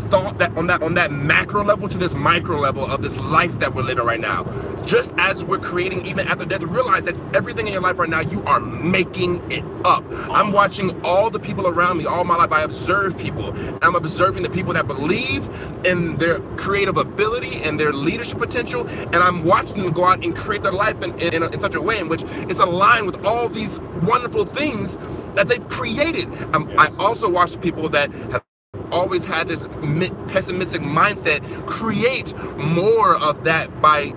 thought on that macro level to this micro level of this life that we're living right now. Just as we're creating even after death, realize that everything in your life right now, you are making it up. I'm watching all the people around me all my life. I observe people. I'm observing the people that believe in their creative ability and their leadership potential, and I'm watching them go out and create their life in such a way in which it's aligned with all these wonderful things that they've created. I also watch people that have always had this pessimistic mindset create more of that by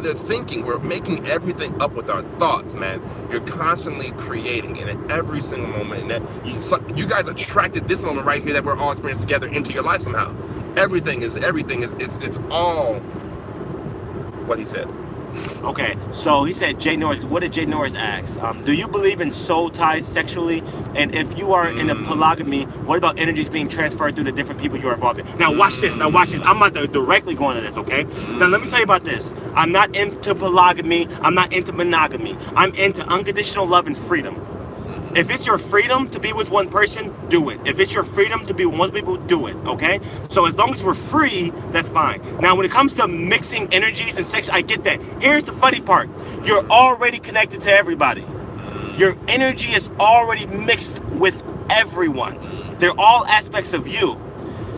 their thinking. We're making everything up with our thoughts, man. You're constantly creating, and at every single moment, and you guys attracted this moment right here that we're all experiencing together into your life somehow. Everything is it's all what he said. Okay, so he said, Jay Norris, what did Jay Norris ask? Do you believe in soul ties sexually? And if you are in a polygamy, what about energies being transferred through the different people you're involved in? Now watch this, I'm not directly going to this, okay? Now let me tell you about this. I'm not into polygamy, I'm not into monogamy. I'm into unconditional love and freedom. If it's your freedom to be with one person, do it. If it's your freedom to be with one people, do it, okay? So as long as we're free, that's fine. Now, when it comes to mixing energies and sex, I get that. Here's the funny part. You're already connected to everybody. Your energy is already mixed with everyone. They're all aspects of you.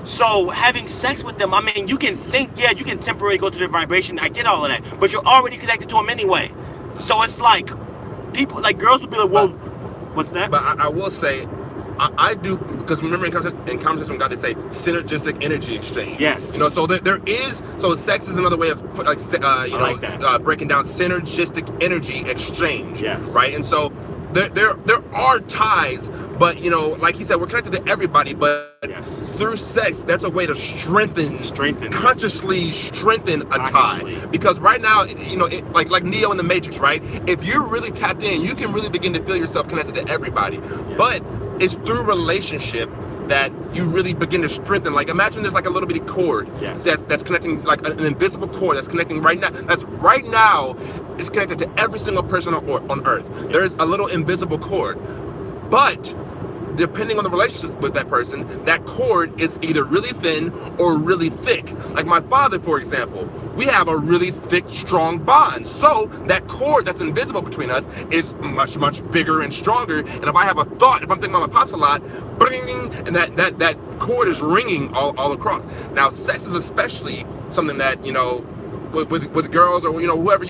So having sex with them, I mean, you can think, yeah, you can temporarily go to their vibration. I get all of that. But you're already connected to them anyway. So it's like, people, like girls will be like, well, what's that? But I will say, I do, because remember in conversation with God, they say synergistic energy exchange. Yes. So there is, so sex is another way of breaking down synergistic energy exchange. Yes. Right? And so there are ties, but like he said, we're connected to everybody, but through sex, that's a way to consciously strengthen a tie. Because right now, like Neo in the Matrix, right? If you're really tapped in, you can really begin to feel yourself connected to everybody. Yeah. But it's through relationship that you really begin to strengthen. Like imagine there's like a little bitty cord that's connecting, like an invisible cord that's connecting right now. That's right now is connected to every single person on earth. Yes. There's a little invisible cord, but depending on the relationship with that person, that cord is either really thin or really thick. Like my father, for example, we have a really thick, strong bond. So that cord that's invisible between us is much, much bigger and stronger. And if I have a thought, if I'm thinking about my pops a lot, bring, and that cord is ringing all across. Now, sex is especially something that, with girls or, whoever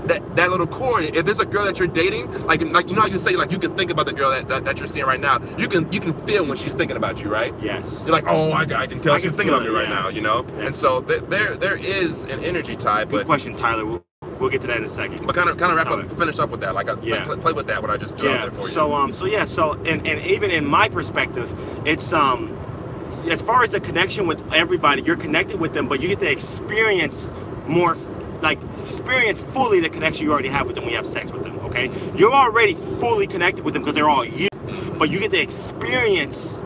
that little cord, if there's a girl that you're dating, like how you say, like you can think about the girl that you're seeing right now, you can feel when she's thinking about you, right? Yes. You're like, oh, I can tell she's thinking about me right now, Yeah. And so there is an energy tie. Good question, Tyler. We'll get to that in a second. But kind of wrap up, finish up with that. Like play with that. What I just threw out there for you. So and even in my perspective, it's as far as the connection with everybody, you're connected with them, but you get to experience more. Like experience fully the connection you already have with them when you have sex with them, okay? You're already fully connected with them because they're all you, but you get to experience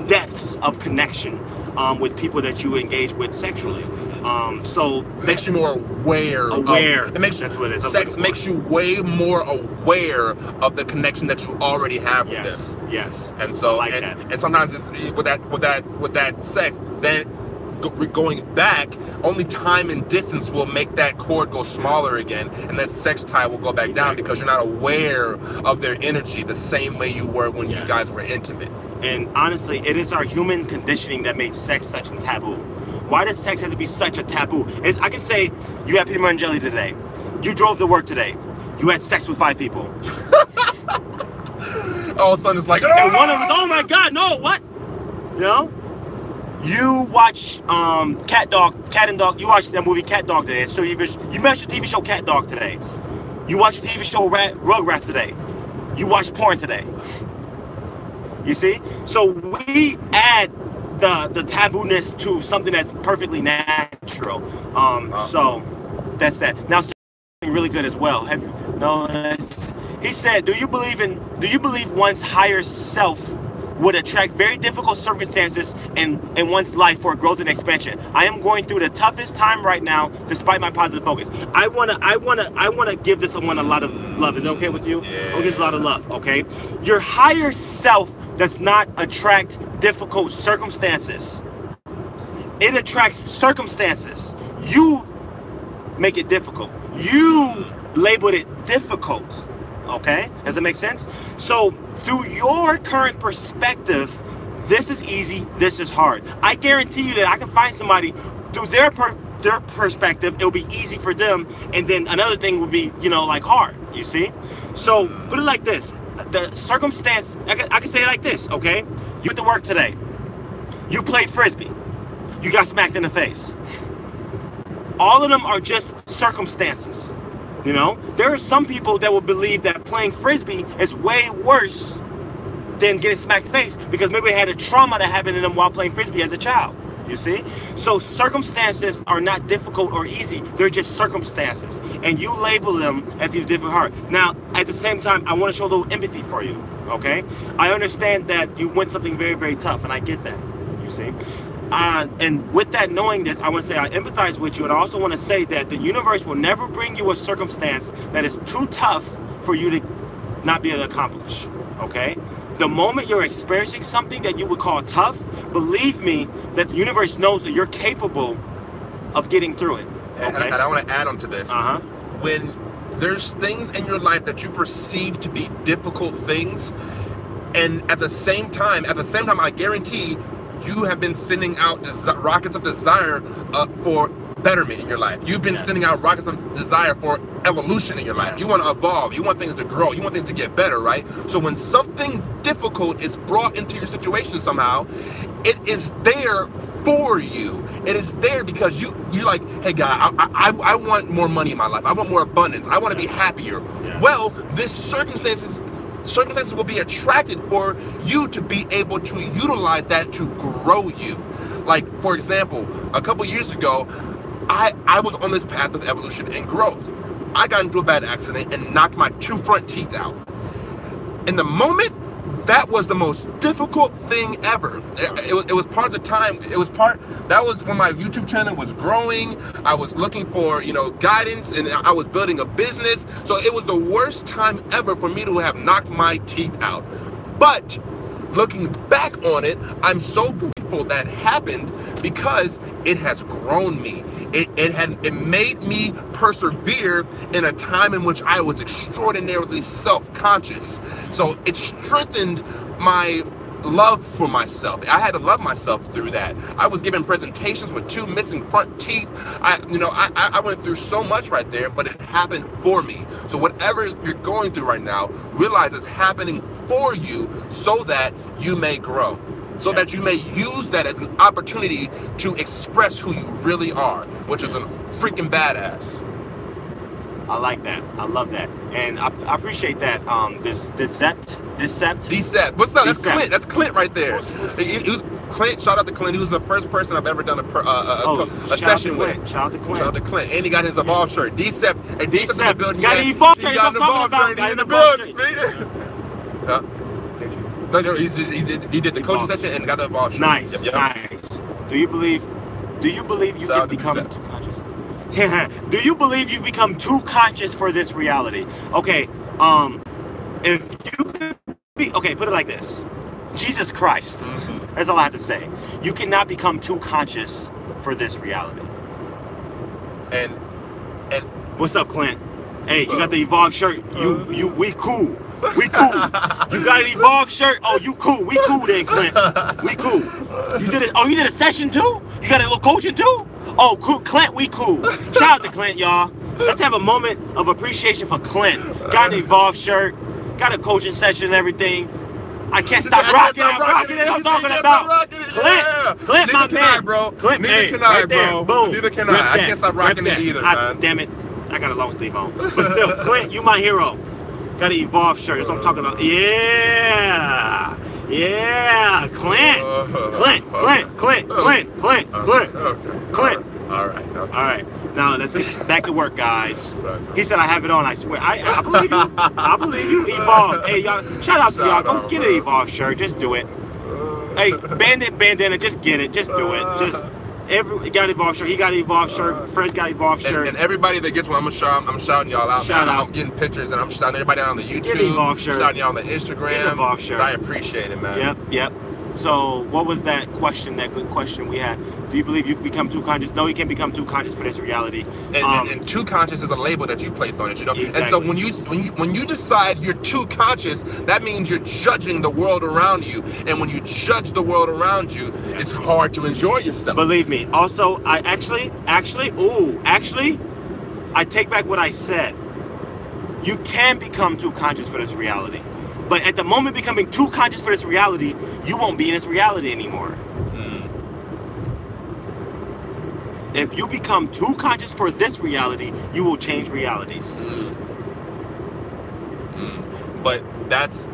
depths of connection with people that you engage with sexually. So makes you more aware. It makes that's what it is. Sex makes you way more aware of the connection that you already have with them. Yes. And so, I like that. And sometimes it's with that sex, then going back, only time and distance will make that cord go smaller again, and that sex tie will go back down because you're not aware of their energy the same way you were when you guys were intimate. And honestly, it is our human conditioning that makes sex such a taboo. Why does sex have to be such a taboo? I can say you had peanut butter and jelly today. You drove to work today. You had sex with 5 people. All of a sudden it's like, and one of them is, oh my God, no, what? You know? You watch Cat and Dog. You watched that movie Cat Dog today. So you watched the TV show Cat Dog today. You watched the TV show Rugrats today. You watched porn today. You see? So we add the taboo-ness to something that's perfectly natural. So that's that. Now something really good as well. Have you? No. He said, do you believe one's higher self would attract very difficult circumstances in one's life for growth and expansion? I am going through the toughest time right now, despite my positive focus. I wanna give this one a lot of love. Is it okay with you? Yeah. I'll give this a lot of love. Okay. Your higher self does not attract difficult circumstances. It attracts circumstances. You make it difficult. You labeled it difficult. Okay? Does that make sense? So through your current perspective, this is easy, this is hard. I guarantee you that I can find somebody through their perspective, it'll be easy for them, and then another thing would be, like hard, you see? So put it like this. The circumstance, I can say it like this, okay? You went to work today. You played Frisbee. You got smacked in the face. All of them are just circumstances. There are some people that will believe that playing Frisbee is way worse than getting smacked in the face because maybe they had a trauma that happened to them while playing Frisbee as a child. You see? So circumstances are not difficult or easy. They're just circumstances. And you label them as either difficult or hard. Now, at the same time, I want to show a little empathy for you. Okay? I understand that you went something very, very tough, and I get that. You see? And with that, knowing this, I want to say I empathize with you, and I also want to say that the universe will never bring you a circumstance that is too tough for you to not be able to accomplish. Okay? The moment you're experiencing something that you would call tough, believe me that the universe knows that you're capable of getting through it. Okay? And I want to add on to this. When there's things in your life that you perceive to be difficult things, and at the same time, I guarantee you have been sending out rockets of desire for betterment in your life. You've been sending out rockets of desire for evolution in your life. You want to evolve. You want things to grow. You want things to get better, right? So when something difficult is brought into your situation somehow, it is there for you. It is there because you're like, hey, God, I want more money in my life. I want more abundance. I want to be happier. Well, this circumstances will be attracted for you to be able to utilize that to grow you. Like, for example, a couple years ago, I was on this path of evolution and growth. I got into a bad accident and knocked my 2 front teeth out. In the moment, that was the most difficult thing ever. It was part of the time. That was when my YouTube channel was growing. I was looking for, guidance, and I was building a business. So it was the worst time ever for me to have knocked my teeth out. But looking back on it, I'm so grateful that happened because it has grown me. It made me persevere in a time in which I was extraordinarily self-conscious. So it strengthened my love for myself. I had to love myself through that. I was given presentations with 2 missing front teeth. I went through so much right there, but it happened for me. So whatever you're going through right now, realize it's happening for you so that you may grow. So that you may use that as an opportunity to express who you really are, which is a freaking badass. I like that. I love that. And I appreciate that. Decept. What's up? That's Clint. That's Clint right there. He was Clint. Shout out to Clint. He was the first person I've ever done a session with. Shout out to Clint. Shout out to Clint. And he got his Evolve shirt. Decept. Hey, Decept in the building. Got an Evolve shirt. He got an Evolve shirt. He's in the building. Huh? No, he did the coaching session and got the Evolve shirt. Nice. Nice. Do you believe you can become too conscious? Do you believe you become too conscious for this reality? Okay, if you could be, okay, put it like this. Jesus Christ. That's all I have to say. You cannot become too conscious for this reality. And what's up, Clint? Hey, you got the Evolve shirt. We cool. We cool. You got an Evolve shirt? Oh, you cool. We cool then, Clint. We cool. You did it. Oh, you did a session too? You got a little coaching too? Oh, cool. Clint, we cool. Shout out to Clint, y'all. Let's have a moment of appreciation for Clint. Got an Evolve shirt. Got a coaching session and everything. I can't stop rocking. I'm rocking it. I'm talking about Clint, my man, bro. Clint, neither can I, bro. Boom. Neither can I. I can't stop rocking it either, man. Damn it. I got a long sleeve on. But still, Clint, you my hero. Got an Evolve shirt. That's what I'm talking about. Yeah. Yeah. Clint. Clint. All right. Okay. All right. Now let's get back to work, guys. He said I have it on. I swear. I believe you. I believe you. Evolve. Hey, y'all. Shout out to y'all. Go get an Evolve shirt. Just do it. Hey, bandana. Just get it. Just do it. Just. Got an Evolve shirt. He got an Evolve shirt. Fred's got an Evolve shirt. And everybody that gets one, I'm shouting y'all out. Shout out. I'm getting pictures and I'm shouting everybody out on the YouTube. Get an Evolve shirt. Shouting y'all on the Instagram. Get an Evolve shirt. I appreciate it, man. Yep. So what was that question? That good question we had. Do you believe you can become too conscious? No, you can't become too conscious for this reality. And too conscious is a label that you placed on it, you know. Exactly. And so when you decide you're too conscious, that means you're judging the world around you. And when you judge the world around you, it's hard to enjoy yourself. Believe me. Also, I actually, I take back what I said. You can become too conscious for this reality. But at the moment becoming too conscious for this reality, you won't be in this reality anymore. If you become too conscious for this reality, you will change realities. But that's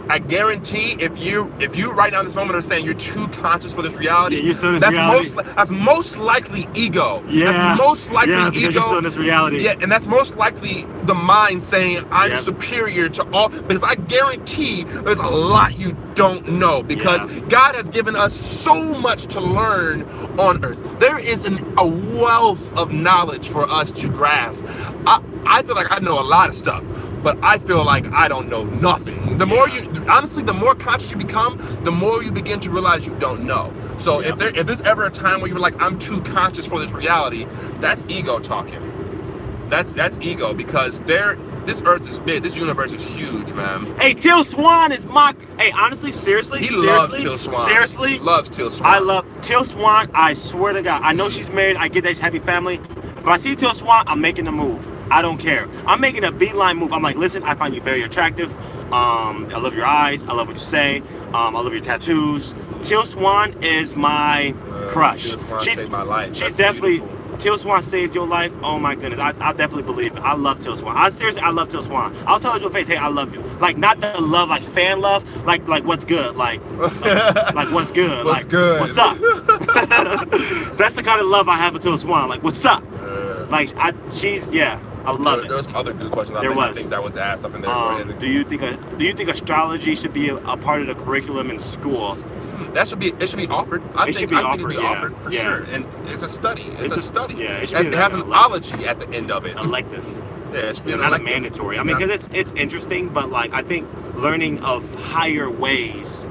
I guarantee if you right now in this moment are saying you're too conscious for this reality, you're still in this reality. That's most likely ego. Yeah. That's most likely ego. You're still in this reality. Yeah, and that's most likely the mind saying I'm superior to all, because I guarantee there's a lot you don't know, because God has given us so much to learn on earth. There is a wealth of knowledge for us to grasp. I feel like I know a lot of stuff, but I feel like I don't know nothing. The more the more conscious you become, the more you begin to realize you don't know. So if there's ever a time where you're like, I'm too conscious for this reality, that's ego talking. That's ego, because this earth is big, this universe is huge, man. Hey, Teal Swan is hey, honestly, seriously, loves Teal Swan. Seriously, loves Teal Swan. I love Teal Swan. I swear to God, I know she's married. I get that she's happy family. If I see Teal Swan, I'm making a move. I don't care. I'm making a beeline move. I'm like, listen, I find you very attractive. I love your eyes. I love what you say. I love your tattoos. Teal Swan is my crush. Teal Swan saved my life. She's definitely. Teal Swan saved your life. Oh my goodness, I definitely believe it. I love Teal Swan. I love Teal Swan. I'll tell her to your face, hey, I love you. Like, not the love, like fan love, like what's good, like what's good, what's good, what's up. That's the kind of love I have for Teal Swan. Like, what's up? Like, I love it. There was some other good questions. I think that was asked up in there. Do you think astrology should be a part of the curriculum in school? It should be offered. I think it should be offered for sure. And it's a study. It's a study. Yeah, it has an ology at the end of it. Elective. Yeah, it should be not a mandatory. I mean, because it's interesting, but like I think learning of higher ways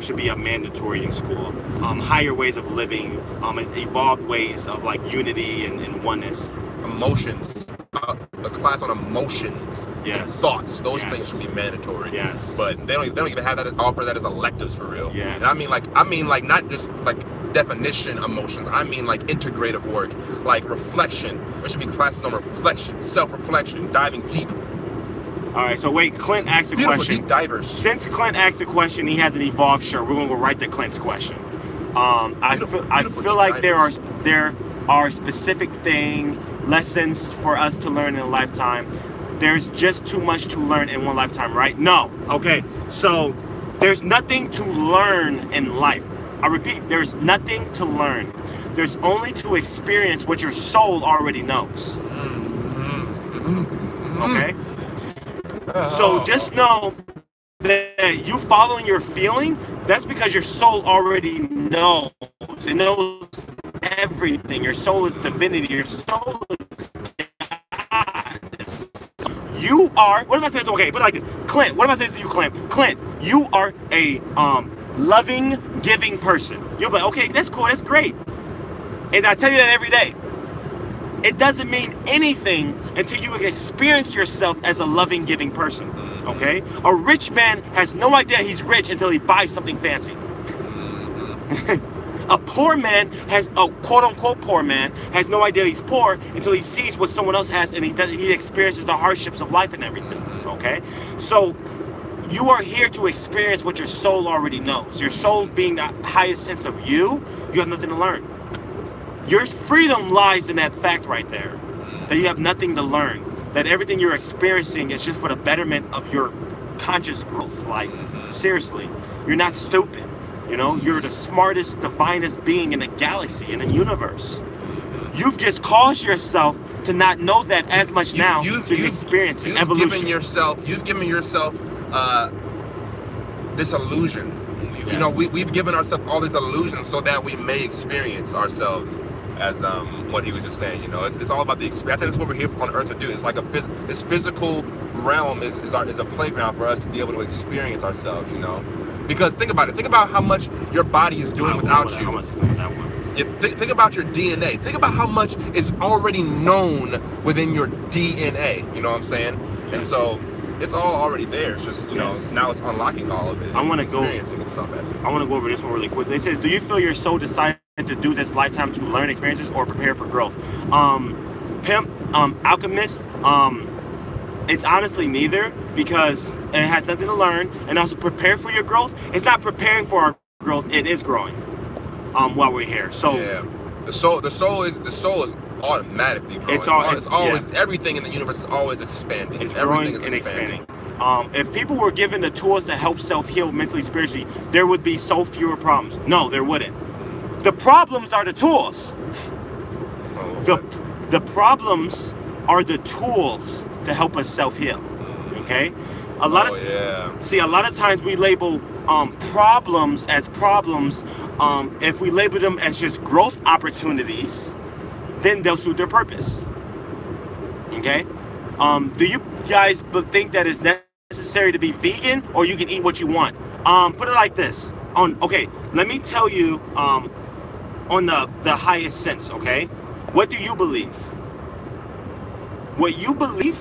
should be a mandatory in school. Higher ways of living, evolved ways of like unity and oneness. Emotions. A class on emotions and thoughts. Those things should be mandatory. Yes. But they don't even have that, offer that as electives for real. Yes. And I mean like not just like definition emotions. I mean like integrative work, like reflection. There should be classes on reflection, self-reflection, diving deep. All right, so wait, Clint asked a question. Deep divers. Since Clint asked a question, he has an Evolve shirt. We're gonna go right to Clint's question. I feel like there are specific lessons for us to learn in a lifetime. There's just too much to learn in one lifetime, right? No. Okay, so there's nothing to learn in life. I repeat, there's nothing to learn. There's only to experience what your soul already knows. Okay? So just know that you following your feeling, that's because your soul already knows. It knows everything. Your soul is divinity. Your soul is God. You are, what if I say this? Okay, put it like this. Clint, what if I say this to you, Clint? Clint, you are a loving, giving person. You'll be like, okay, that's cool, that's great. And I tell you that every day. It doesn't mean anything until you experience yourself as a loving, giving person. Okay? A rich man has no idea he's rich until he buys something fancy. A poor man has, a quote-unquote poor man, has no idea he's poor until he sees what someone else has and he experiences the hardships of life and everything. Okay? So, you are here to experience what your soul already knows. Your soul being the highest sense of you, you have nothing to learn. Your freedom lies in that fact right there, that you have nothing to learn, that everything you're experiencing is just for the betterment of your conscious growth. Like, seriously, you're not stupid. You know, you're the smartest, divinest being in the galaxy, in the universe. You've just caused yourself to not know that as much now, so you experience it. Evolution. You've given yourself this illusion. Yes. You know, we've given ourselves all these illusions so that we may experience ourselves as what he was just saying. You know, it's all about the experience. I think that's what we're here on Earth to do. It's like this physical realm is a playground for us to be able to experience ourselves. You know, because think about it. Think about how much your body is doing without you. Think about your DNA. Think about how much is already known within your DNA. You know what I'm saying? Yes. And so it's all already there. It's just, you know, now it's unlocking all of it. I want to go over this one really quickly. It says, do you feel your soul decided to do this lifetime to learn experiences or prepare for growth? Pimp, Alchemist, it's honestly neither, because it has nothing to learn, and also prepare for your growth. It's not preparing for our growth, it is growing while we're here. So yeah, the soul is automatically growing. It's always everything in the universe is always expanding. It's growing and expanding. If people were given the tools to help self-heal mentally, spiritually, there would be so fewer problems. No, there wouldn't. The problems are the tools. The problems are the tools to help us self-heal. Okay? A lot of times we label problems as problems. If we label them as just growth opportunities, then they'll suit their purpose. Okay? Do you guys think that it's necessary to be vegan, or you can eat what you want? Put it like this. Okay, let me tell you on the highest sense, okay? What do you believe? What you believe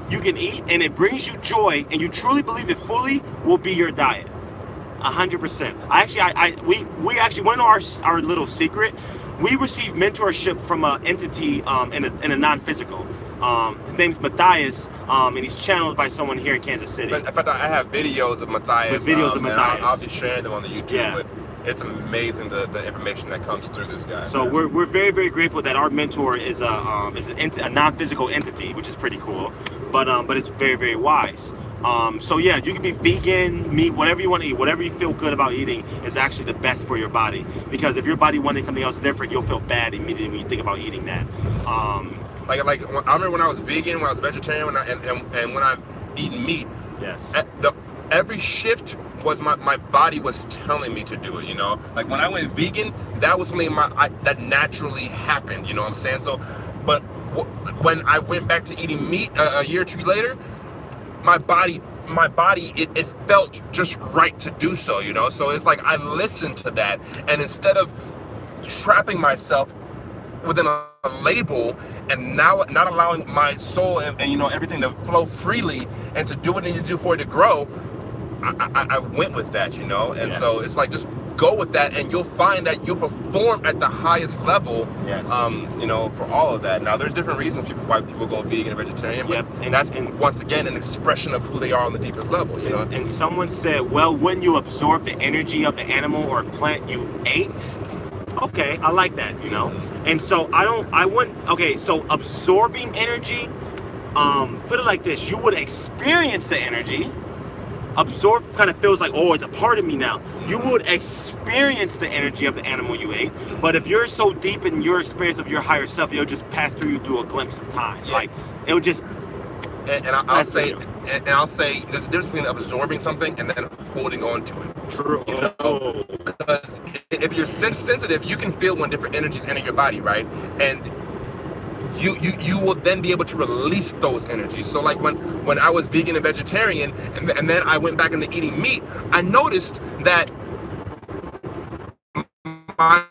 you can eat and it brings you joy and you truly believe it fully will be your diet. 100%. We actually, one of our little secret, we received mentorship from an entity in a non-physical. His name's Matthias, and he's channeled by someone here in Kansas City. In fact, I have videos of Matthias. I'll be sharing them on the YouTube. Yeah. But it's amazing the information that comes through this guy. So we're very, very grateful that our mentor is a non-physical entity, which is pretty cool. But it's very, very wise. So yeah, you can be vegan, meat, whatever you want to eat, whatever you feel good about eating is actually the best for your body. Because if your body wanted something else different, you'll feel bad immediately when you think about eating that. Like I remember when I was vegan, when I was vegetarian, and when I've eaten meat. Yes. Every shift was my body was telling me to do it. You know, like when I went vegan, that was something that naturally happened. You know what I'm saying? So, but when I went back to eating meat a year or two later, my body it felt just right to do so, you know. So it's like I listened to that, and instead of trapping myself within a label and now not allowing my soul and you know everything to flow freely and to do what it needs to do for it to grow, I went with that, you know. And yes. So it's like just go with that, and you'll find that you'll perform at the highest level. Yes. You know, for all of that. Now, there's different reasons why people go vegan and vegetarian, but and that's once again an expression of who they are on the deepest level. You know. And someone said, well, when you absorb the energy of the animal or plant you ate. Okay, I like that, you know. And so okay, so absorbing energy, put it like this, you would experience the energy. Absorb kind of feels like, oh, it's a part of me now. You would experience the energy of the animal you ate, but if you're so deep in your experience of your higher self, it'll just pass through you through a glimpse of time. Yeah. Like, it'll just I'll say, there's a difference between absorbing something and then holding on to it. True. You know? Because if you're sensitive, you can feel when different energies enter your body, right? And you will then be able to release those energies. So like when I was vegan and vegetarian, and then I went back into eating meat, I noticed that my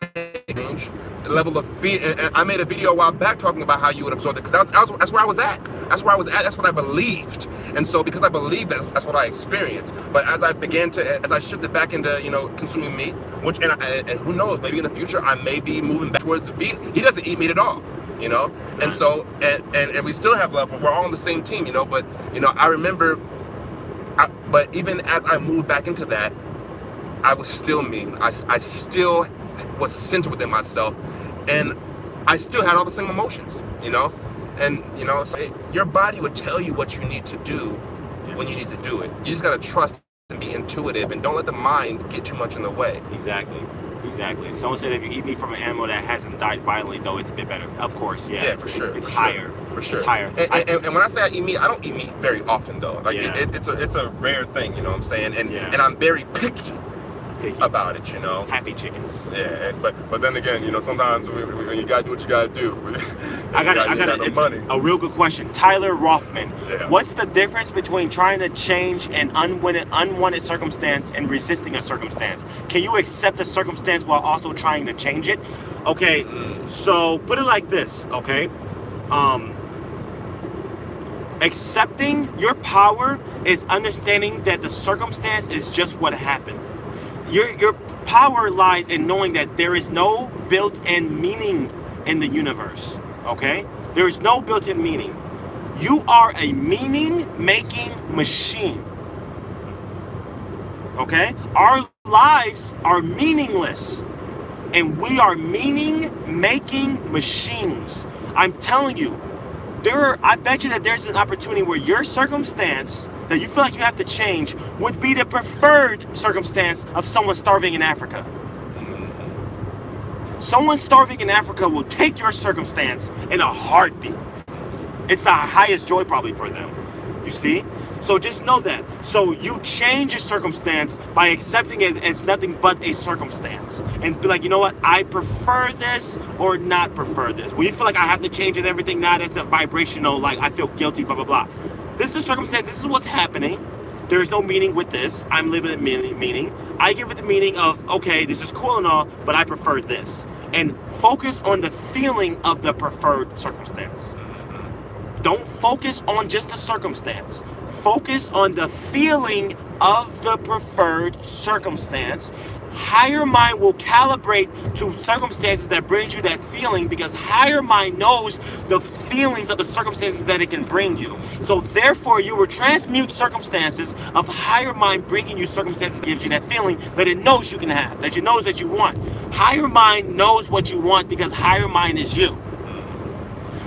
level of fear, and I made a video a while back talking about how you would absorb it, because that's where I was at. That's where I was at. That's what I believed. And so because I believed that, that's what I experienced. But as I shifted back into, you know, consuming meat, which, and who knows, maybe in the future I may be moving back towards the vegan. He doesn't eat meat at all, you know? And so, and we still have love, but we're all on the same team, you know? But, you know, I remember, but even as I moved back into that, I was still me. I still was centered within myself, and I still had all the same emotions, you know? And, you know, so your body would tell you what you need to do when you need to do it. You just gotta trust and be intuitive, and don't let the mind get too much in the way. Exactly. Exactly. Someone said if you eat meat from an animal that hasn't died violently, though, it's a bit better. Of course, yeah. Yeah, for sure. It's higher. For sure. It's higher. And when I say I eat meat, I don't eat meat very often, though. Like, it's a rare thing, you know what I'm saying? And I'm very picky about it, you know. Happy chickens. Yeah, but then again, you know, sometimes when you gotta do what you gotta do. I got it. It's money. A real good question. Tyler Rothman. Yeah. What's the difference between trying to change an unwanted circumstance and resisting a circumstance? Can you accept a circumstance while also trying to change it? Okay, so put it like this, okay? Accepting your power is understanding that the circumstance is just what happened. Your power lies in knowing that there is no built-in meaning in the universe, okay? There is no built-in meaning. You are a meaning-making machine, okay? Our lives are meaningless, and we are meaning-making machines. I'm telling you, I bet you that there's an opportunity where your circumstance that you feel like you have to change would be the preferred circumstance of someone starving in Africa. Someone starving in Africa will take your circumstance in a heartbeat. It's the highest joy probably for them. You see? So just know that. So you change your circumstance by accepting it as nothing but a circumstance. And be like, you know what? I prefer this or not prefer this. When you feel like I have to change it and everything, now that's a vibrational, like I feel guilty, blah, blah, blah. This is a circumstance. This is what's happening. There's no meaning with this. I'm living it meaning. I give it the meaning of, okay, this is cool and all, but I prefer this. And focus on the feeling of the preferred circumstance. Don't focus on just the circumstance. Focus on the feeling of the preferred circumstance. Higher mind will calibrate to circumstances that brings you that feeling, because higher mind knows the feelings of the circumstances that it can bring you. So therefore, you will transmute circumstances of higher mind bringing you circumstances that gives you that feeling that it knows you can have, that it knows that you want. Higher mind knows what you want because higher mind is you.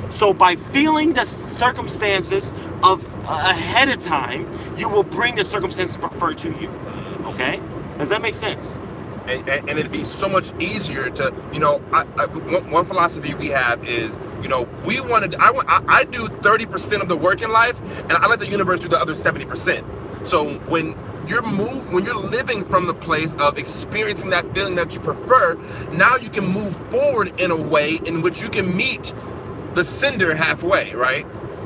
So by feeling the circumstances of ahead of time, you will bring the circumstances preferred to you. Okay? Does that make sense? And it'd be so much easier to, you know, one philosophy we have is, you know, I do 30% of the work in life, and I let the universe do the other 70%. So when you're living from the place of experiencing that feeling that you prefer, now you can move forward in a way in which you can meet the sender halfway, right?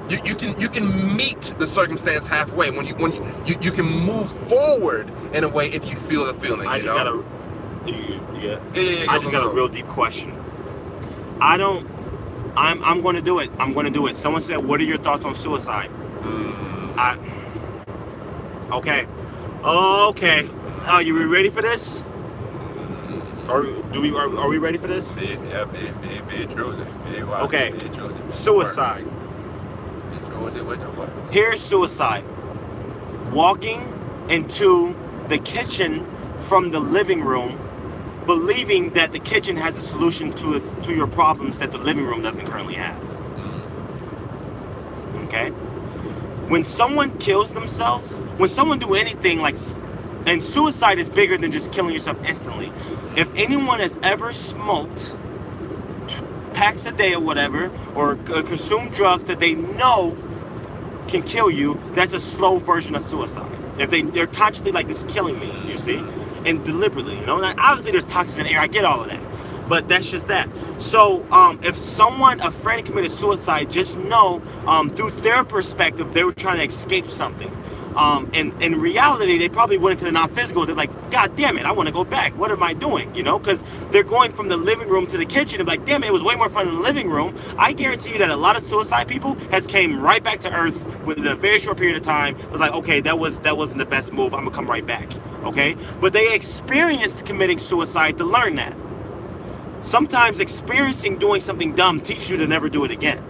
You can meet the circumstance halfway when you can move forward in a way if you feel the feeling. I just got a real deep question. I'm going to do it. I'm going to do it. Someone said, "What are your thoughts on suicide?" Okay. Are you ready for this? Are we ready for this? Yeah, be choosy. Okay. Suicide. Here's suicide. Walking into the kitchen from the living room, believing that the kitchen has a solution to your problems that the living room doesn't currently have. Okay? When someone kills themselves, when someone do anything like, and suicide is bigger than just killing yourself instantly. If anyone has ever smoked packs a day or whatever, or consumed drugs that they know can kill you, that's a slow version of suicide. If they're consciously like, this is killing me, you see, and deliberately, you know. Now, obviously there's toxins in the air, I get all of that, but that's just that. So if a friend committed suicide, just know through their perspective, they were trying to escape something. And in reality, they probably went into the non-physical. They're like, God damn it, I want to go back. What am I doing? You know, because they're going from the living room to the kitchen and like, damn it, it was way more fun in the living room. I guarantee you that a lot of suicide people has came right back to Earth within a very short period of time. It was like, okay, that wasn't the best move. I'm gonna come right back. Okay, but they experienced committing suicide to learn that. Sometimes experiencing doing something dumb teaches you to never do it again.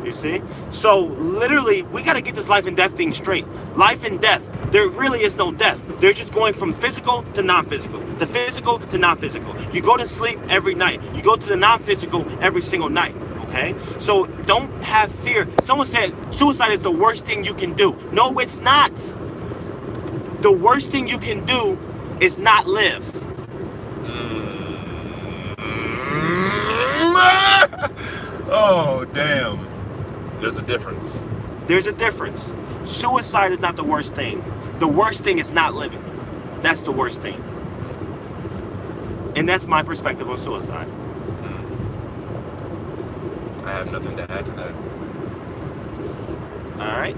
You see? So literally, we got to get this life and death thing straight. Life and death, there really is no death. They're just going from physical to non-physical, the physical to non-physical. You go to sleep every night. You go to the non-physical every single night. Okay? So don't have fear. Someone said suicide is the worst thing you can do. No, it's not. The worst thing you can do is not live. Oh, damn. There's a difference. There's a difference. Suicide is not the worst thing. The worst thing is not living. That's the worst thing. And that's my perspective on suicide. I have nothing to add to that. All right.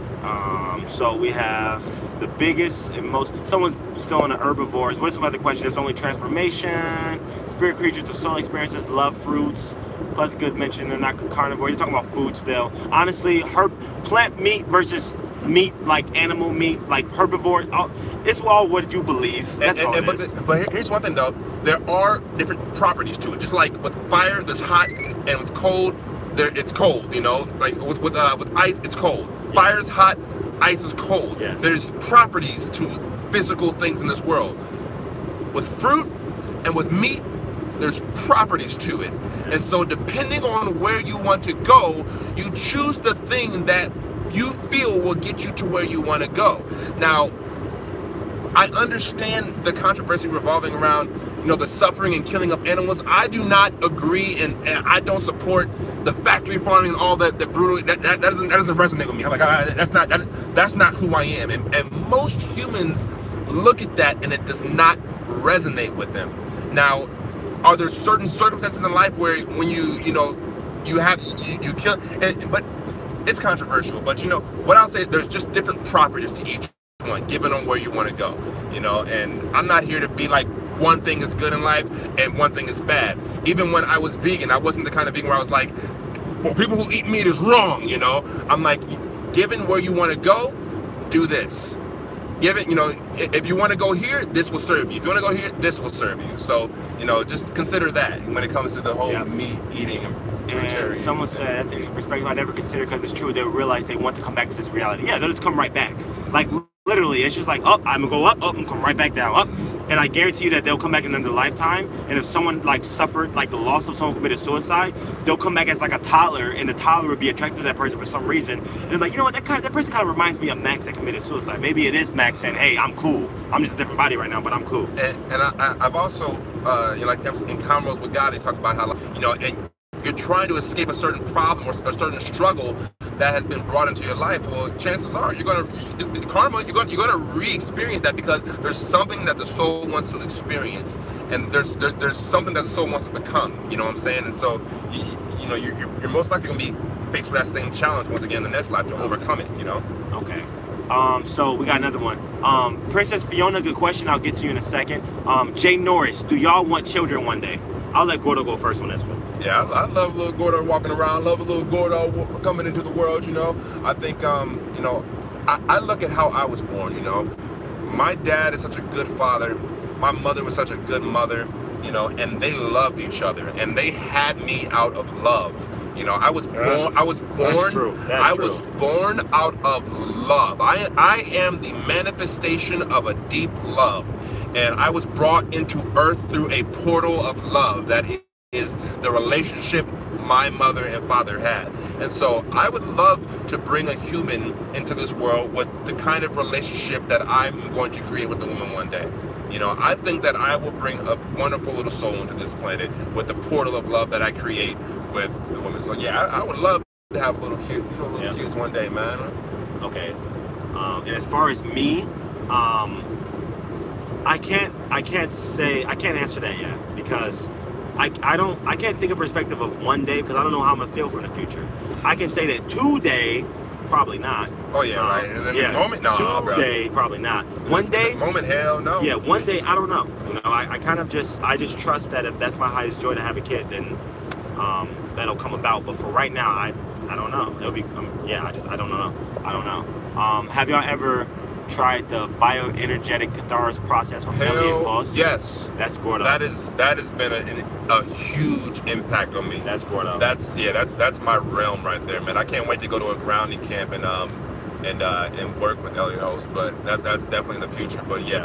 So we have the biggest and most. Someone's still on the herbivores. What's about the question? There's only transformation, spirit creatures, the soul experiences, love fruits. Plus, good mention they're not carnivore. You're talking about food still. Honestly, plant meat versus meat, like animal meat, like herbivore. It's all what you believe. That's all it is. But here's one thing though. There are different properties to it. Just like with fire, there's hot, and with cold, it's cold. You know, like with ice, it's cold. Yes. Fire's hot, ice is cold. Yes. There's properties to physical things in this world. With fruit and with meat, there's properties to it. And so depending on where you want to go, you choose the thing that you feel will get you to where you want to go. Now, I understand the controversy revolving around, you know, the suffering and killing of animals. I do not agree, and I don't support the factory farming and all that brutal. That doesn't resonate with me. I'm like, that's not who I am. And most humans look at that and it does not resonate with them. Now, are there certain circumstances in life where when you kill, but it's controversial. But you know what I'll say, there's just different properties to each one, given on where you want to go. You know, and I'm not here to be like one thing is good in life and one thing is bad. Even when I was vegan, I wasn't the kind of vegan where I was like, well, people who eat meat is wrong. You know, I'm like, given where you want to go, do this. Given, you know, if you want to go here, this will serve you. If you want to go here, this will serve you. So, you know, just consider that when it comes to the whole meat eating and someone said that's an interesting perspective I never considered, because it's true. They'll realize they want to come back to this reality. Yeah, they'll just come right back. Like literally, it's just like, up, I'm gonna go up, and come right back down, up. And I guarantee you that they'll come back in another lifetime. And if someone like suffered like the loss of someone who committed suicide, they'll come back as like a toddler, and the toddler would be attracted to that person for some reason. And they're like, you know what, that person kind of reminds me of Max that committed suicide. Maybe it is Max saying, hey, I'm cool. I'm just a different body right now, but I'm cool. And I've also, you know, like in Convos with God, they talk about how, you know, and you're trying to escape a certain problem or a certain struggle that has been brought into your life. Well, chances are you're gonna re-experience that, because there's something that the soul wants to experience, and there's something that the soul wants to become. You know what I'm saying? And so you know you're most likely gonna be faced with that same challenge once again in the next life to overcome it. You know? Okay. So we got another one. Princess Fiona, good question. I'll get to you in a second. Jay Norris, do y'all want children one day? I'll let Gordo go first on this one. Yeah, I love little Gordo walking around. Love a little Gordo coming into the world. You know, I think you know, I look at how I was born. You know, my dad is such a good father. My mother was such a good mother. You know, and they loved each other, and they had me out of love. You know, I was born out of love. I am the manifestation of a deep love, and I was brought into earth through a portal of love that is the relationship my mother and father had. And so I would love to bring a human into this world with the kind of relationship that I'm going to create with the woman one day. You know, I think that I will bring a wonderful little soul into this planet with the portal of love that I create with the woman. So yeah, I would love to have a little kid, you know, little kids one day, man. Okay. And as far as me, I can't answer that yet, because I can't think of perspective of one day, because I don't know how I'm gonna feel for the future. I can say that today, probably not. Oh yeah, right. And then the moment, no, today, probably not. One day, this moment, hell no. Yeah, one day, I don't know. You know, I kind of just trust that if that's my highest joy to have a kid, then that'll come about. But for right now, I don't know. It'll be I don't know. Have y'all ever tried the bioenergetic catharsis process from Alien Pulse? Yes. That's Gordo. That has been a huge impact on me. That's Gordo. That's my realm right there, man. I can't wait to go to a grounding camp and work with Helios, but that's definitely in the future. But yeah,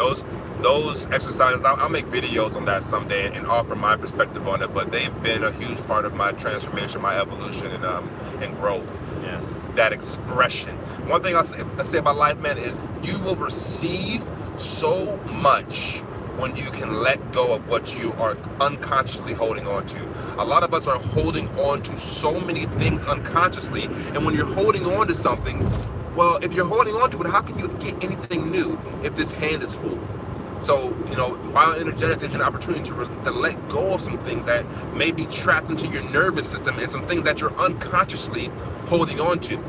those exercises, I'll make videos on that someday and offer my perspective on it. But they've been a huge part of my transformation, my evolution, and growth. Yes. That expression. One thing I say about life, man, is you will receive so much when you can let go of what you are unconsciously holding on to. A lot of us are holding on to so many things unconsciously, and when you're holding on to something, well, if you're holding on to it, how can you get anything new if this hand is full? So, you know, bioenergetics is an opportunity to let go of some things that may be trapped into your nervous system and some things that you're unconsciously holding on to.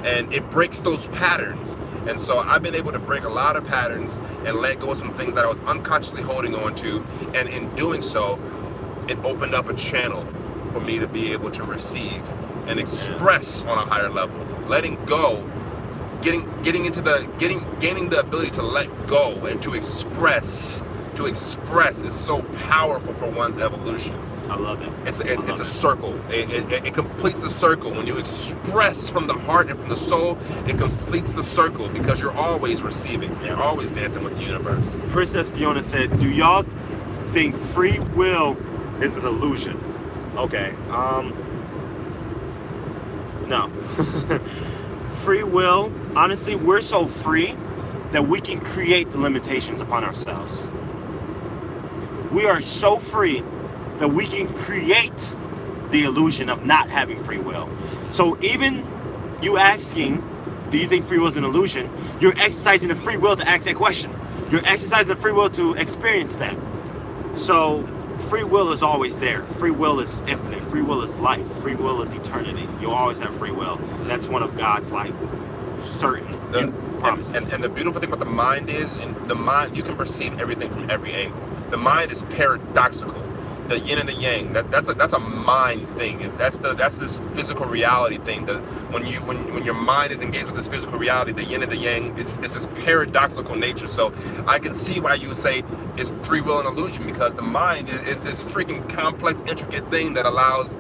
And it breaks those patterns. And so I've been able to break a lot of patterns and let go of some things that I was unconsciously holding on to. And in doing so, it opened up a channel for me to be able to receive and express on a higher level. Letting go, gaining the ability to let go and to express is so powerful for one's evolution. I love it. It's a circle. It completes the circle. When you express from the heart and from the soul, it completes the circle because you're always receiving. You're always dancing with the universe. Princess Fiona said, "Do y'all think free will is an illusion?" Okay. No. Free will, honestly, we're so free that we can create the limitations upon ourselves. We are so free that we can create the illusion of not having free will. So even you asking, do you think free will is an illusion? You're exercising the free will to ask that question. You're exercising the free will to experience that. So free will is always there. Free will is infinite. Free will is life. Free will is eternity. You'll always have free will. That's one of God's certain promises. And the beautiful thing about the mind is, the mind, you can perceive everything from every angle. The mind is paradoxical. The yin and the yang. That's a mind thing. That's this physical reality thing. When your mind is engaged with this physical reality, the yin and the yang, it's this paradoxical nature. So I can see why you would say it's free will and illusion, because the mind is this freaking complex, intricate thing that allows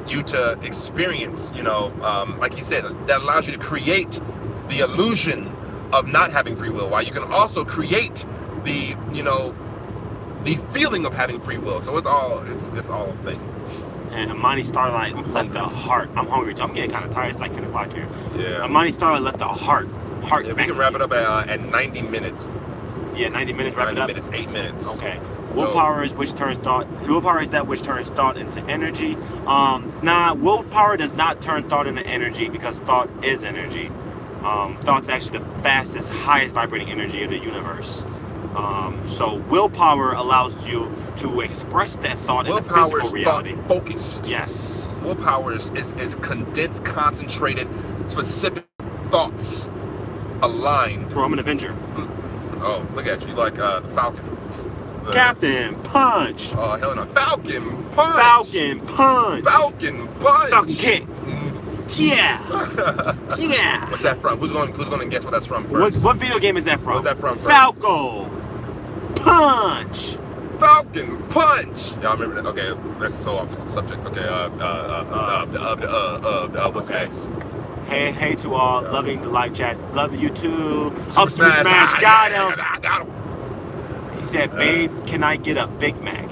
you to experience, like he said, that allows you to create the illusion of not having free will, while you can also create the feeling of having free will. So it's all a thing. And Amani Starlight left the heart. I'm hungry. I'm getting kind of tired. It's like 10 o'clock here. Yeah. Amani Starlight left the heart. Yeah, we can wrap it up at 90 minutes. Yeah, 90 minutes. Wrap it up. 90 minutes, 8 minutes. Okay. Willpower is which turns thought. Willpower is that which turns thought into energy. Nah, willpower does not turn thought into energy, because thought is energy. Thought's actually the fastest, highest vibrating energy of the universe. So willpower allows you to express that thought in the physical reality. Thought focused. Yes. Willpower is condensed, concentrated, specific thoughts aligned. Bro, I'm an Avenger. Oh, look at you. You like the Falcon. Captain Punch. Oh, hell no. Falcon Punch. Falcon Punch. Falcon Punch. Falcon Kick. Yeah. Yeah. What's that from? Who's going to guess what that's from first? What video game is that from? What's that from first? Falco Punch. Falcon Punch. Y'all remember that? Okay, that's so off subject. Okay, what's next? Hey to all. Loving the live chat. Love you too. Super Smash. Got him. Got him. He said, babe, can I get a Big Mac?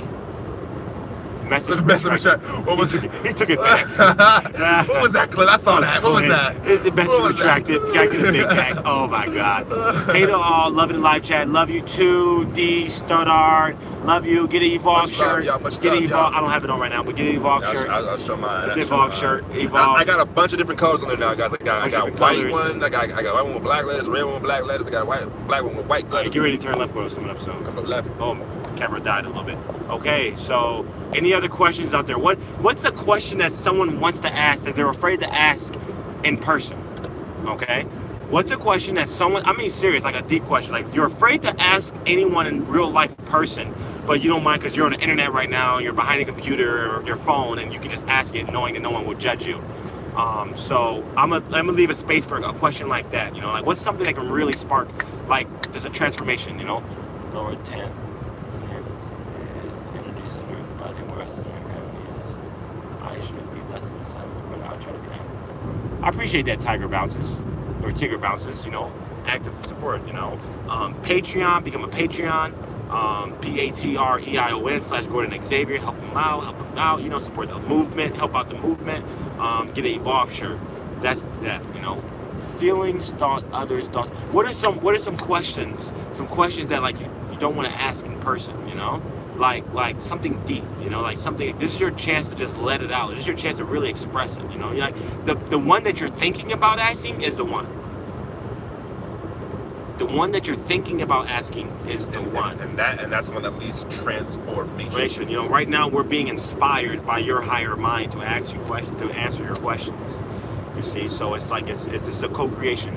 Message What was it? He took it back. What was that clip? I saw that. What was that? It's the message retracted. Gotta get a big back. Oh my God. Hey to all, love it in live chat. Love you too, D Studart. Love you. Get an Evolve shirt. Get an Evolve. I don't have it on right now, but get an Evolve shirt. I'll show mine. It's an Evolve shirt. Evolve. I got a bunch of different colors on there now, guys. I got white one. I got white one with black letters, red one with black letters. I got black one with white letters. Get ready to turn left. What's coming up soon? Come up left. Oh, camera died a little bit. Okay, so any other questions out there? What's a question that someone wants to ask that they're afraid to ask in person? Okay, what's a question that someone, I mean serious, like a deep question, like you're afraid to ask anyone in real life person, but you don't mind because you're on the internet right now, you're behind a computer or your phone, and you can just ask it knowing that no one will judge you. So I'm gonna leave a space for a question like that, you know, like what's something that can really spark, like there's a transformation, you know? Lower 10 is the energy center of the body where center of gravity is. I should be less than the silence, but I'll try to be active. I appreciate that Tiger bounces, or Tigger bounces, you know, active support, you know. Patreon, become a Patreon. Patreon/Gordon Xavier, help him out, you know, support the movement, help out the movement, get an Evolve shirt. That's that, you know. Feelings, others' thoughts. What are some questions? Some questions that like you don't want to ask in person, you know? Like something deep, you know, like something, this is your chance to just let it out. This is your chance to really express it, you know? Like the one that you're thinking about asking is the one. The one that you're thinking about asking is the one. And that's the one that leads to transformation. You know, right now we're being inspired by your higher mind to ask you questions, to answer your questions. You see, so it's like this is a co-creation.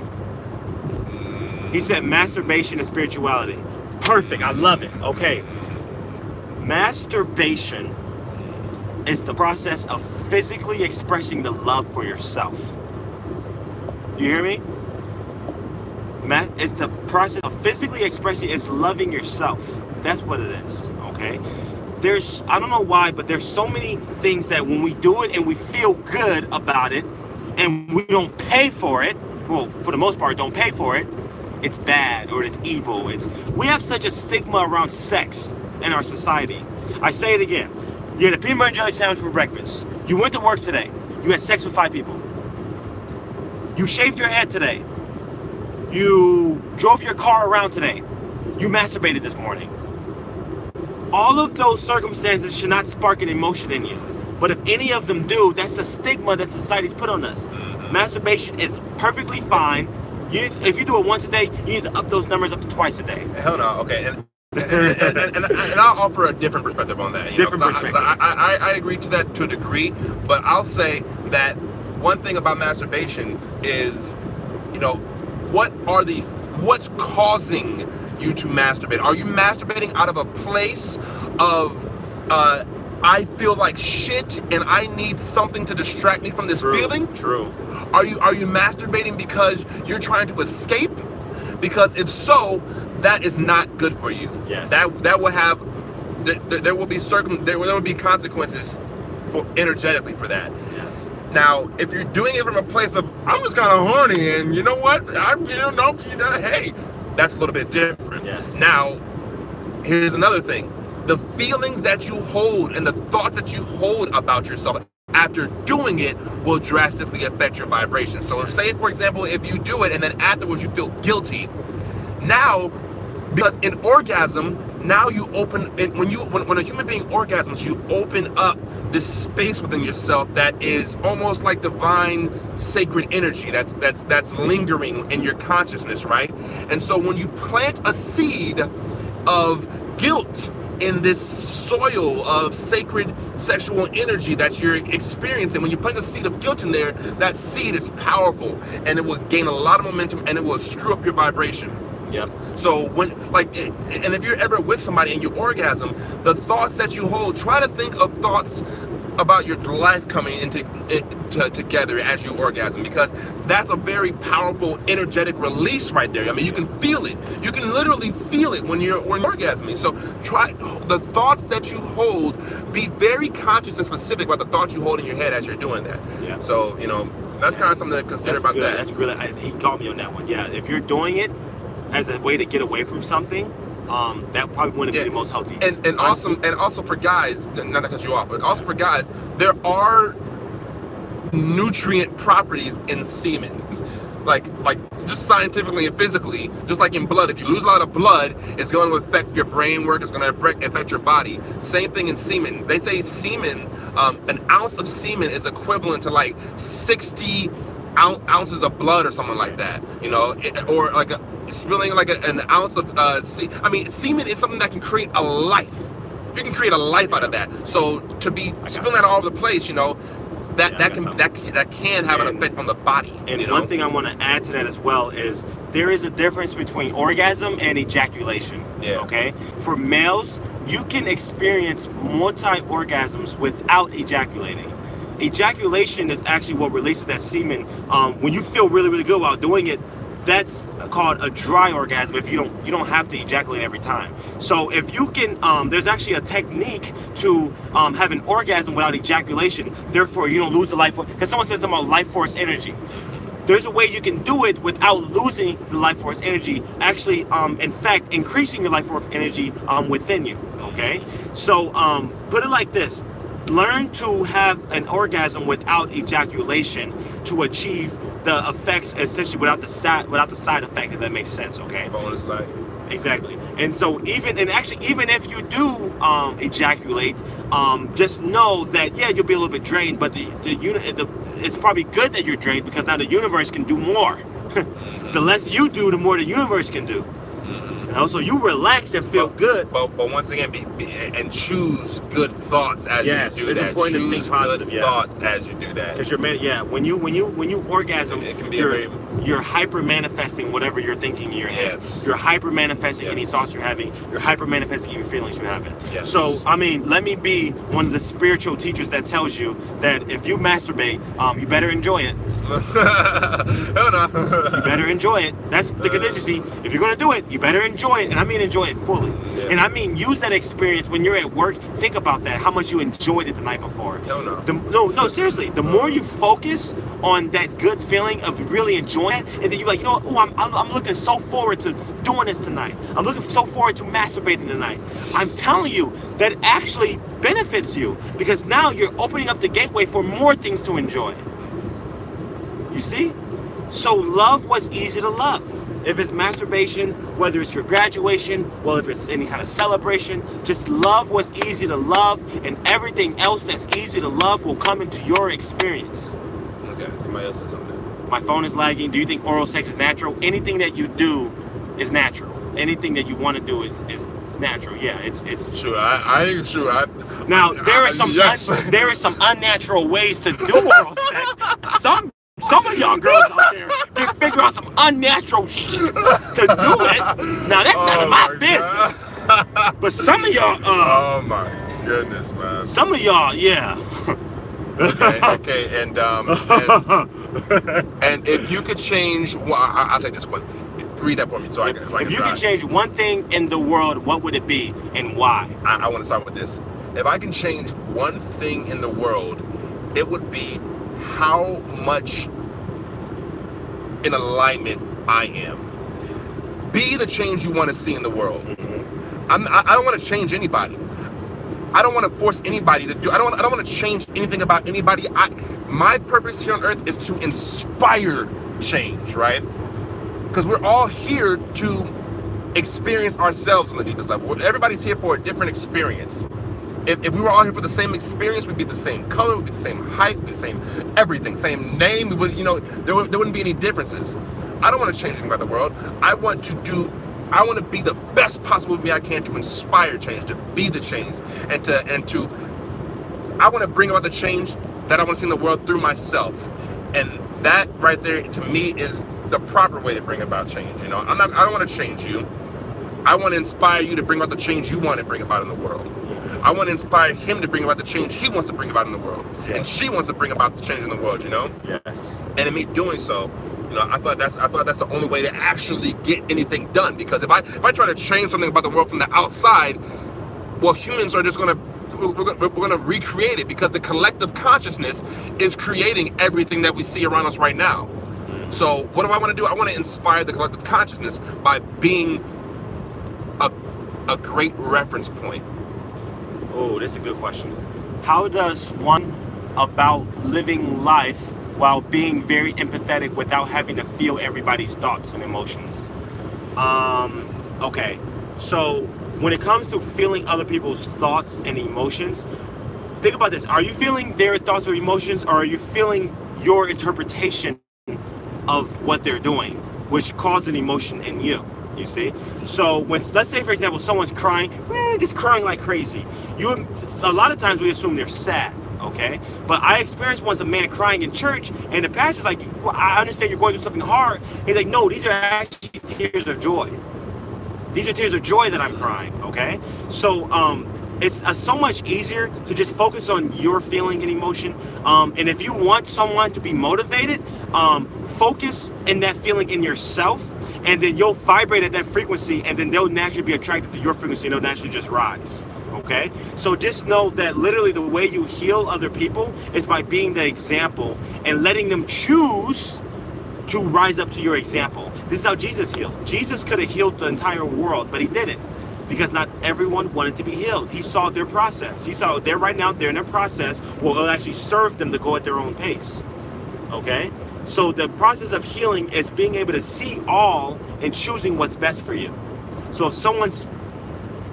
He said masturbation and spirituality. Perfect, I love it. Okay. Masturbation is the process of physically expressing the love for yourself. You hear me? It's the process of physically expressing, it's loving yourself. That's what it is, okay? I don't know why, but there's so many things that when we do it and we feel good about it and we don't pay for it, well, for the most part, don't pay for it, it's bad or it's evil. We have such a stigma around sex in our society. I say it again. You had a peanut butter and jelly sandwich for breakfast. You went to work today. You had sex with 5 people. You shaved your head today. You drove your car around today. You masturbated this morning. All of those circumstances should not spark an emotion in you. But if any of them do, that's the stigma that society's put on us. Masturbation is perfectly fine. If you do it once a day, you need to up those numbers up to twice a day. Hell no, okay. And I'll offer a different perspective on that. I agree to that to a degree, but I'll say that one thing about masturbation is, you know, what's causing you to masturbate? Are you masturbating out of a place of I feel like shit and I need something to distract me from this feeling? True. Are you masturbating because you're trying to escape? Because if so, that is not good for you. Yes. That will have there will be consequences energetically for that. Yes. Now, if you're doing it from a place of I'm just kind of horny and you know what, hey, that's a little bit different. Yes. Now, here's another thing: the feelings that you hold and the thoughts that you hold about yourself after doing it will drastically affect your vibration. So, say for example, if you do it and then afterwards you feel guilty, now, because in orgasm, now you open when a human being orgasms, you open up this space within yourself that is almost like divine sacred energy that's lingering in your consciousness, right? And so when you plant a seed of guilt in this soil of sacred sexual energy that you're experiencing, when you plant a seed of guilt in there, that seed is powerful and it will gain a lot of momentum and it will screw up your vibration. Yep. So and if you're ever with somebody and you orgasm, the thoughts that you hold, try to think of thoughts about your life coming together as you orgasm, because that's a very powerful energetic release right there. I mean, you can feel it. You can literally feel it when you're orgasming. So try the thoughts that you hold, be very conscious and specific about the thoughts you hold in your head as you're doing that. Yeah. So, you know, that's kind of something to consider about that. That's really, he called me on that one. Yeah, if you're doing it as a way to get away from something, that probably wouldn't be the most healthy. And also for guys, not to cut you off, but also for guys, there are nutrient properties in semen. Like just scientifically and physically, just like in blood. If you lose a lot of blood, it's going to affect your brain work. It's going to affect your body. Same thing in semen. They say semen, an ounce of semen is equivalent to like 60 ounces of blood or something like that. You know, or like spilling like an ounce of I mean, semen is something that can create a life. You can create a life out of that. So to be spilling that all over the place, you know, that can have an effect on the body. And you know? one thing I want to add to that as well is there is a difference between orgasm and ejaculation. Yeah. Okay. For males, you can experience multi-orgasms without ejaculating. Ejaculation is actually what releases that semen. When you feel really, really good while doing it, that's called a dry orgasm. If you don't have to ejaculate every time. So if you can, there's actually a technique to have an orgasm without ejaculation. Therefore, you don't lose the life force. Because someone says something about life force energy. There's a way you can do it without losing the life force energy. Actually, in fact, increasing your life force energy within you. Okay. So put it like this. Learn to have an orgasm without ejaculation to achieve the effects, essentially without the side effect, if that makes sense. Okay. Bonus life. Exactly. And so even if you do ejaculate, just know that you'll be a little bit drained, but it's probably good that you're drained because now the universe can do more. The less you do, the more the universe can do. You know, so you relax and feel good. But once again, and choose good thoughts as you do that. It's important to think positive. Good thoughts as you do that. Because when you orgasm, it can be you're hyper manifesting whatever you're thinking in your head. Yes. You're hyper manifesting any thoughts you're having. You're hyper manifesting any feelings you're having. Yes. So I mean, let me be one of the spiritual teachers that tells you that if you masturbate, you better enjoy it. Hell no. You better enjoy it. That's the contingency. If you're gonna do it, you better enjoy it, and I mean enjoy it fully. Yeah. And I mean use that experience when you're at work. Think about that. How much you enjoyed it the night before. Hell no. No, seriously. The more you focus on that good feeling of really enjoying it, and then you're like, you know what? Oh, I'm looking so forward to doing this tonight. I'm looking so forward to masturbating tonight. I'm telling you that actually benefits you because now you're opening up the gateway for more things to enjoy. You see? So love what's easy to love. If it's masturbation, whether it's your graduation, well, if it's any kind of celebration, just love what's easy to love, and everything else that's easy to love will come into your experience. Okay, somebody else said something. My phone is lagging. Do you think oral sex is natural? Anything that you do is natural. Anything that you want to do is natural. Yeah, it's sure. I ain't sure. Now there are some unnatural ways to do oral sex. Some of y'all girls out there can figure out some unnatural shit to do it. Now that's none of my business. But some of y'all, oh my goodness, man. Some of y'all, yeah. Okay, and if you could change, well, I'll take this one. Read that for me, so I can. If you could change one thing in the world, what would it be, and why? I want to start with this. If I can change one thing in the world, it would be how much in alignment I am. Be the change you want to see in the world. I don't want to change anybody. I don't want to force anybody to do. I don't want to change anything about anybody. My purpose here on earth is to inspire change, right? Because we're all here to experience ourselves on the deepest level. Everybody's here for a different experience. If we were all here for the same experience, we'd be the same color, we'd be the same height, we'd be the same everything, same name. We would, you know, there wouldn't be any differences. I don't want to change anything about the world. I want to be the best possible me I can to inspire change, to be the change, and I want to bring about the change that I want to see in the world through myself. And that right there, to me, is the proper way to bring about change. You know, I don't want to change you. I want to inspire you to bring about the change you want to bring about in the world. I want to inspire him to bring about the change he wants to bring about in the world. Yes. And she wants to bring about the change in the world, you know? Yes. And in me doing so, you know, I thought that's the only way to actually get anything done. Because if I try to change something about the world from the outside, well, humans are just we're gonna recreate it, because the collective consciousness is creating everything that we see around us right now. So what do I want to do? I want to inspire the collective consciousness by being a great reference point? Oh, that's a good question. How does one about living life while being very empathetic without having to feel everybody's thoughts and emotions? Okay, so when it comes to feeling other people's thoughts and emotions, think about this. Are you feeling their thoughts or emotions, or are you feeling your interpretation of what they're doing, which causes an emotion in you? You see? So when, let's say for example, someone's crying, just crying like crazy. A lot of times we assume they're sad, okay? But I experienced once a man crying in church, and the pastor's like, well, I understand you're going through something hard. He's like, no, these are actually tears of joy. These are tears of joy that I'm crying, okay? So it's so much easier to just focus on your feeling and emotion. And if you want someone to be motivated, focus in that feeling in yourself, and then you'll vibrate at that frequency, and then they'll naturally be attracted to your frequency, and they'll naturally just rise, okay? So just know that literally the way you heal other people is by being the example and letting them choose to rise up to your example. This is how Jesus healed. Jesus could have healed the entire world, but he didn't, because not everyone wanted to be healed. He saw their process. He saw they're right now, they're in their process, well, it'll actually serve them to go at their own pace, okay? So the process of healing is being able to see all and choosing what's best for you. So if someone's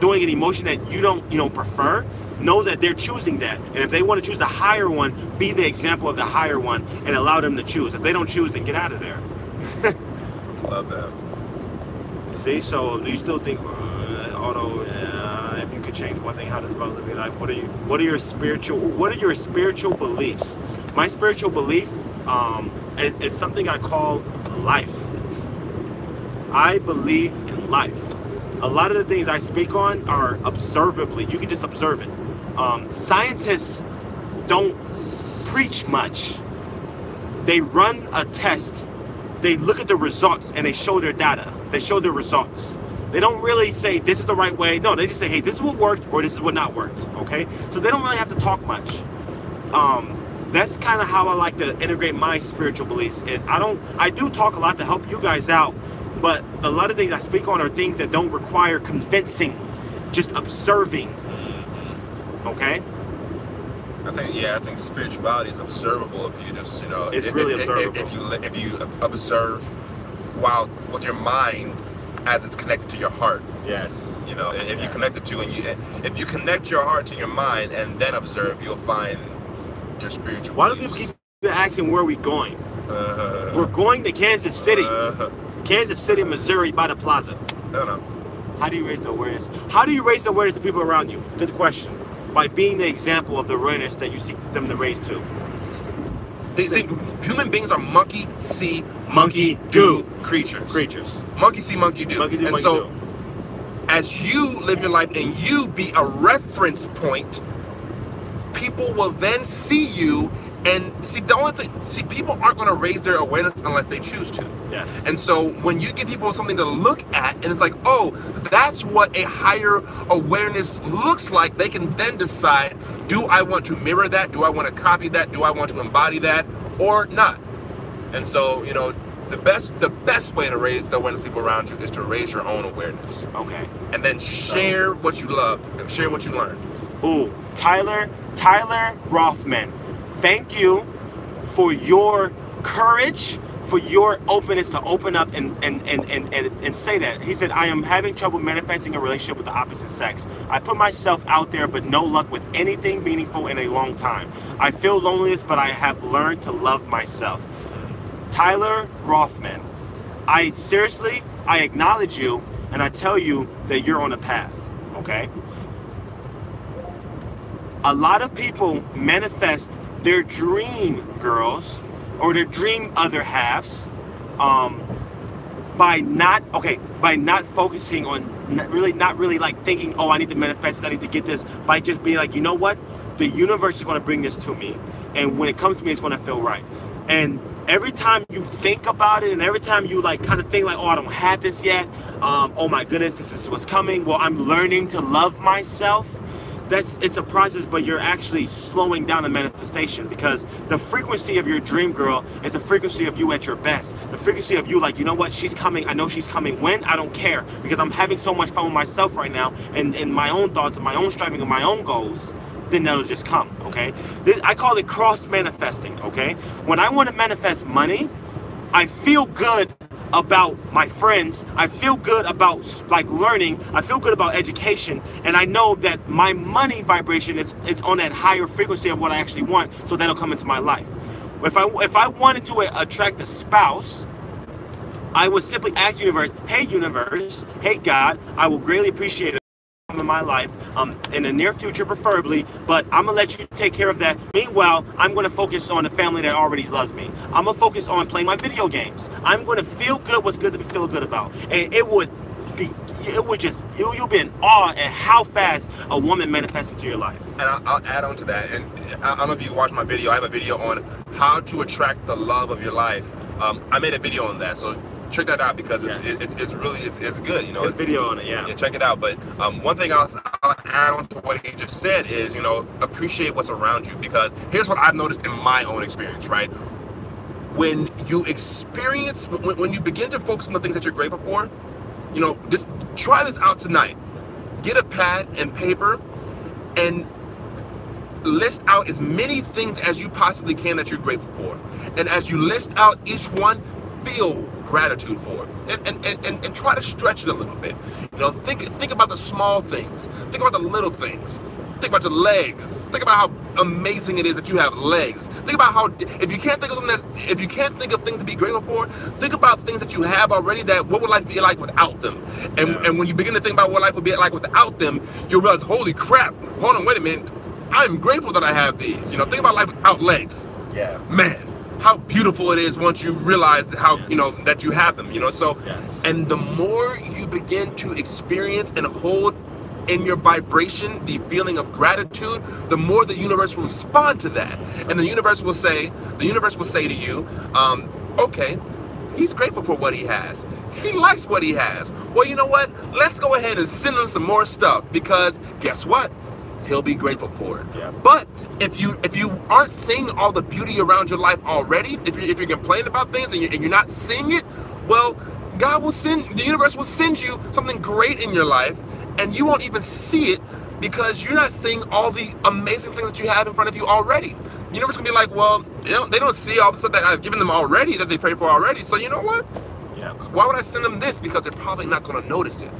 doing an emotion that you don't prefer, know that they're choosing that. And if they want to choose the higher one, be the example of the higher one and allow them to choose. If they don't choose, then get out of there. Love that. See, so do you still think, although if you could change one thing, how does about living your life? What are your spiritual beliefs? My spiritual belief is something I call life. I believe in life. A lot of the things I speak on are observably. You can just observe it. Scientists don't preach much. They run a test. They look at the results and they show their data. They show their results. They don't really say this is the right way. No, they just say, hey, this is what worked or this is what not worked. Okay? So they don't really have to talk much. That's kind of how I like to integrate my spiritual beliefs. I do talk a lot to help you guys out, but a lot of things I speak on are things that don't require convincing, just observing. Okay? I think spirituality is observable if you just, it's really observable. If you observe while with your mind as it's connected to your heart. Yes. If you connect it to if you connect your heart to your mind and then observe, you'll find your spiritual. Why do people keep asking where are we going? We're going to Kansas City. Kansas City, Missouri, by the plaza. I don't know. How do you raise the awareness? How do you raise the awareness of people around you? Good question. By being the example of the awareness that you seek them to raise to. See, human beings are monkey see, monkey do creatures. Monkey see, monkey do. And so, as you live your life and you be a reference point, people will then see you and see the only thing. People aren't going to raise their awareness unless they choose to. Yes. And so when you give people something to look at, and it's like, oh, that's what a higher awareness looks like, they can then decide: do I want to mirror that? Do I want to copy that? Do I want to embody that, or not? And so the best way to raise the awareness of people around you is to raise your own awareness. Okay. And then share what you love, share what you learned. Ooh, Tyler Rothman, thank you for your courage, for your openness to open up and say that. He said, I am having trouble manifesting a relationship with the opposite sex. I put myself out there, but no luck with anything meaningful in a long time. I feel loneliness, but I have learned to love myself. Tyler Rothman, I acknowledge you, and I tell you that you're on a path, okay? A lot of people manifest their dream girls or their dream other halves by not focusing on not really like thinking, oh, I need to manifest this, I need to get this, by just being like, you know what, the universe is going to bring this to me, and when it comes to me, it's going to feel right. And every time you think about it, and every time you like kind of think like, oh, I don't have this yet, oh my goodness, this is what's coming, well, I'm learning to love myself, it's a process, but you're actually slowing down the manifestation, because the frequency of your dream girl is the frequency of you at your best. The frequency of you like, you know what, she's coming. I know she's coming. When? I don't care, because I'm having so much fun with myself right now, and in my own thoughts and my own striving and my own goals. Then that'll just come. Okay, I call it cross manifesting. Okay, when I want to manifest money, I feel good about my friends, I feel good about like learning, I feel good about education, and I know that my money vibration is on that higher frequency of what I actually want, so that'll come into my life. If I wanted to attract a spouse, I would simply ask universe, hey God, I will greatly appreciate it in my life, in the near future preferably, but I'm gonna let you take care of that. Meanwhile, I'm gonna focus on the family that already loves me. I'm gonna focus on playing my video games. I'm gonna feel good what's good to feel good about, and you'll be in awe at how fast a woman manifests into your life. And I'll add on to that, and I don't know if you watched my video. I have a video on how to attract the love of your life. I made a video on that, so check that out, because it's really good, you know. It's video on it, yeah. Check it out. But one thing I'll add on to what he just said is, you know, appreciate what's around you, because here's what I've noticed in my own experience, right? When you experience, when you begin to focus on the things that you're grateful for, you know, just try this out tonight. Get a pad and paper and list out as many things as you possibly can that you're grateful for. And as you list out each one, feel gratitude for it, and try to stretch it a little bit. You know, think about the small things, think about the little things, think about your legs, think about how amazing it is that you have legs. Think about how, if you can't think of something if you can't think of things to be grateful for, think about things that you have already, that what would life be like without them. And when you begin to think about what life would be like without them, you'll realize, holy crap, hold on, wait a minute, I'm grateful that I have these. You know, think about life without legs. Yeah. Man, how beautiful it is once you realize how, you know, that you have them, you know. So, and the more you begin to experience and hold in your vibration the feeling of gratitude, the more the universe will respond to that. And the universe will say to you, okay, he's grateful for what he has. He likes what he has. Well, you know what? Let's go ahead and send him some more stuff, because guess what? He'll be grateful for it. Yeah. But if you aren't seeing all the beauty around your life already, if you're complaining about things and you're not seeing it, well, the universe will send you something great in your life, and you won't even see it, because you're not seeing all the amazing things that you have in front of you already. The universe will be like, well, you know, they don't see all the stuff that I've given them already, that they prayed for already. So you know what? Yeah. Why would I send them this? Because they're probably not going to notice it.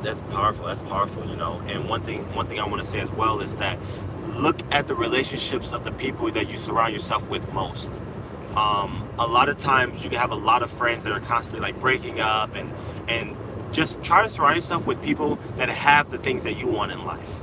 That's powerful, you know. And one thing I want to say as well is that look at the relationships of the people that you surround yourself with most. A lot of times you can have a lot of friends that are constantly like breaking up, and just try to surround yourself with people that have the things that you want in life.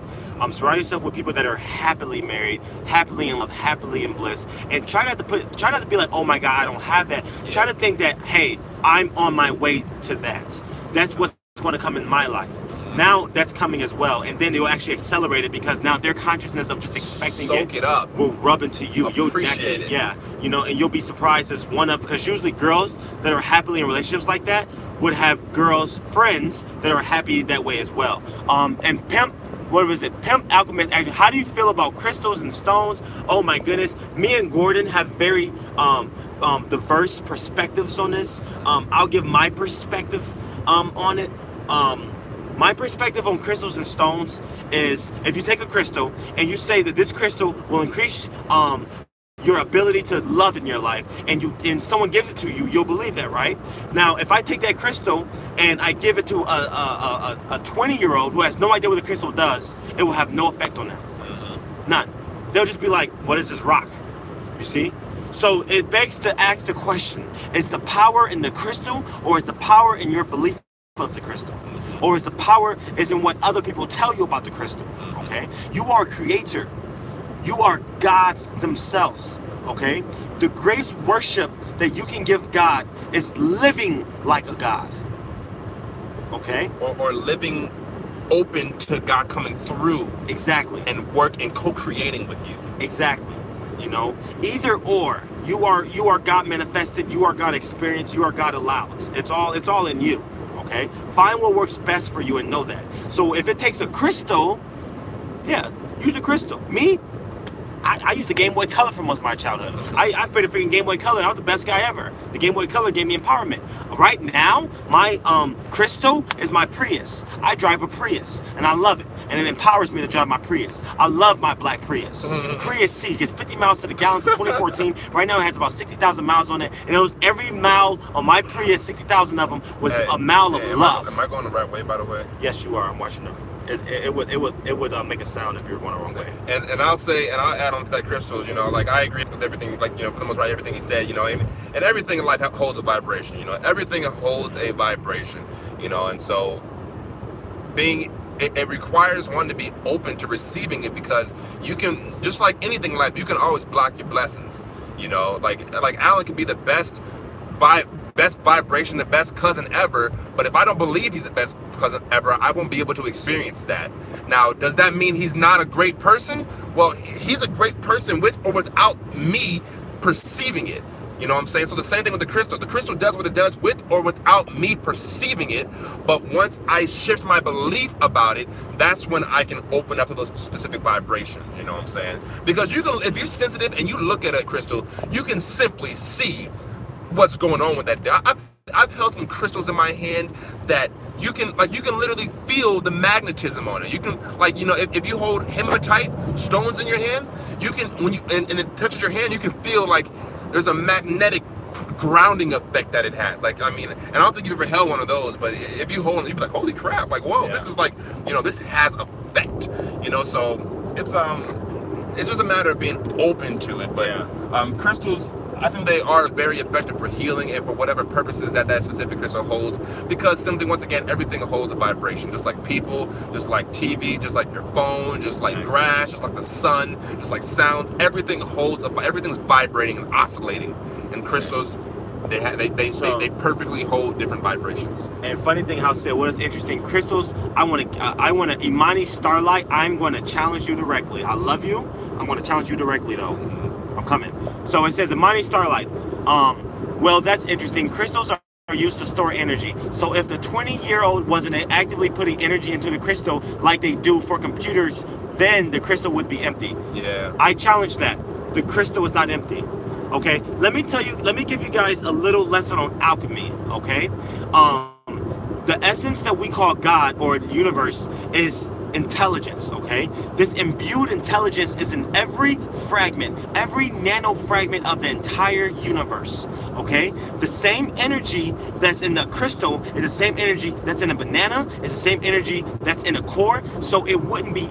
Surround yourself with people that are happily married, happily in love, happily in bliss, and try not to be like, oh my God, I don't have that. Yeah. Try to think that, hey, I'm on my way to that. That's what's going to come in my life. Now that's coming as well, and then it will actually accelerate it, because now their consciousness of just expecting it up will rub into you. You'll appreciate it. Yeah, you know, and you'll be surprised as because usually girls that are happily in relationships like that would have girls friends that are happy that way as well. And Pimp Alchemist, actually, how do you feel about crystals and stones? Oh my goodness, me and Gordon have very diverse perspectives on this. I'll give my perspective on it. My perspective on crystals and stones is, if you take a crystal and you say that this crystal will increase your ability to love in your life, and someone gives it to you, you'll believe that, right? Now, if I take that crystal and I give it to a 20-year-old who has no idea what the crystal does, it will have no effect on them. None. They'll just be like, what is this rock? You see? So it begs to ask the question, is the power in the crystal, or is the power in your belief of the crystal? Or is the power in what other people tell you about the crystal? Okay? You are a creator. You are gods themselves. Okay? The greatest worship that you can give God is living like a god. Okay? Or living open to God coming through. Exactly. And work and co-creating with you. Exactly. You know, either or. You are God manifested. You are God experienced. You are God allowed. It's all in you. Okay, find what works best for you and know that. So if it takes a crystal Yeah, use a crystal. Me, I used the Game Boy Color for most of my childhood. I played a freaking Game Boy Color, and I was the best guy ever. The Game Boy Color gave me empowerment. Right now, my crystal is my Prius. I drive a Prius, and I love it. And it empowers me to drive my Prius. I love my black Prius. Prius C gets 50 miles to the gallon since 2014. Right now, it has about 60,000 miles on it. And it was every mile on my Prius, 60,000 of them, was a mile of love. Am I going the right way, by the way? Yes, you are. I'm watching them. It would make a sound if you were going the wrong way. And I'll say, and I'll add on to that, crystals, you know, like I agree with everything, like, you know, for the most part, everything he said, you know, and everything in life holds a vibration, you know, everything holds a vibration, you know, and so it requires one to be open to receiving it, because you can, just like anything in life, you can always block your blessings, you know, like Alan can be the best vibration, the best cousin ever, but if I don't believe he's the best cousin ever, I won't be able to experience that. Now, does that mean he's not a great person? Well, he's a great person with or without me perceiving it. You know what I'm saying? So the same thing with the crystal. The crystal does what it does with or without me perceiving it. But once I shift my belief about it, that's when I can open up to those specific vibrations. You know what I'm saying? Because you can, if you're sensitive and you look at a crystal, you can simply see what's going on with that. I've held some crystals in my hand that you can literally feel the magnetism on it. You can, like, you know, if you hold hematite stones in your hand, you can, when you and it touches your hand, you can feel like there's a magnetic grounding effect that it has. Like, I mean, and I don't think you've ever held one of those, but if you hold it, you'd be like, holy crap, like, whoa, this is like, you know, this has effect, you know. So it's just a matter of being open to it. But crystals, I think they are very effective for healing and for whatever purposes that specific crystal holds, because simply, once again, everything holds a vibration, just like people, just like TV, just like your phone, just like grass, just like the sun, just like sounds. Everything's vibrating and oscillating, and crystals, they perfectly hold different vibrations. And funny thing, how said, what is interesting, crystals, I want to Imani Starlight, I'm going to challenge you directly. I love you. I'm going to challenge you directly, though. I'm coming. So it says, Imani Starlight. Well, that's interesting. Crystals are used to store energy. So if the 20-year-old wasn't actively putting energy into the crystal like they do for computers, then the crystal would be empty. Yeah. I challenge that. The crystal is not empty. Okay. Let me give you guys a little lesson on alchemy. Okay. The essence that we call God or the universe is intelligence, okay? This imbued intelligence is in every fragment, every nano fragment of the entire universe, okay? The same energy that's in the crystal is the same energy that's in a banana, it's the same energy that's in a core, so it wouldn't be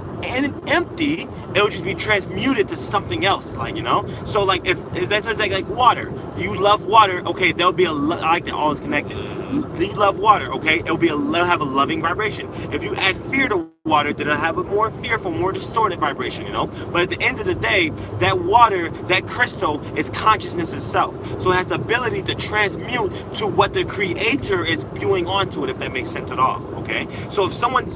empty, it would just be transmuted to something else, like, you know? So, like, if that's like water, you love water, okay, there'll be I like that all is connected. You love water, okay, it'll have a loving vibration. If you add fear to water, then it'll have a more fearful, more distorted vibration, you know? But at the end of the day, that water, that crystal, is consciousness itself. So it has the ability to transmute to what the creator is spewing onto it, if that makes sense at all, okay? So if someone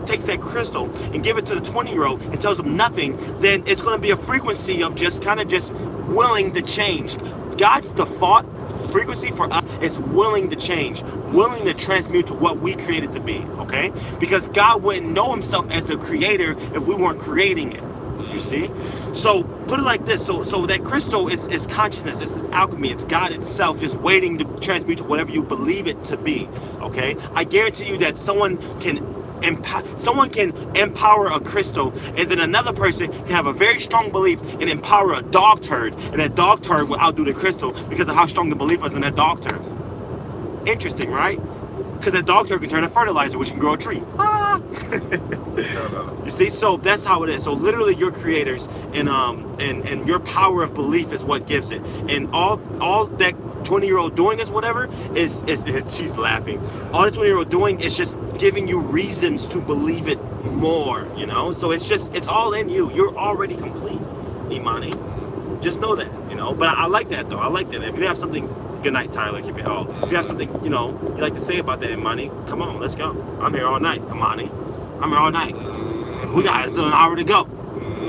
takes that crystal and give it to the 20-year-old and tells them nothing, then it's going to be a frequency of just willing to change. God's default frequency for us is willing to change, willing to transmute to what we created to be, okay? Because God wouldn't know himself as the creator if we weren't creating it, you see? So put it like this, so that crystal is consciousness, it's alchemy, it's God itself just waiting to transmute to whatever you believe it to be, okay? I guarantee you that someone can empower a crystal, and then another person can have a very strong belief and empower a dog turd, and that dog turd will outdo the crystal because of how strong the belief is in that dog turd. Interesting, right? Because that dog turd can turn to fertilizer, which can grow a tree. Ah! You see, so that's how it is. So literally, your creators and your power of belief is what gives it. And all that 20-year-old doing is whatever is she's laughing. All the 20-year-old doing is just giving you reasons to believe it more, you know? So it's all in you. You're already complete, Imani. Just know that, you know? But I like that, though. I like that. If you have something, good night, Tyler. Keep it all. If you have something, you know, you like to say about that, Imani, come on, let's go. I'm here all night, Imani. I'm here all night. We got still an hour to go.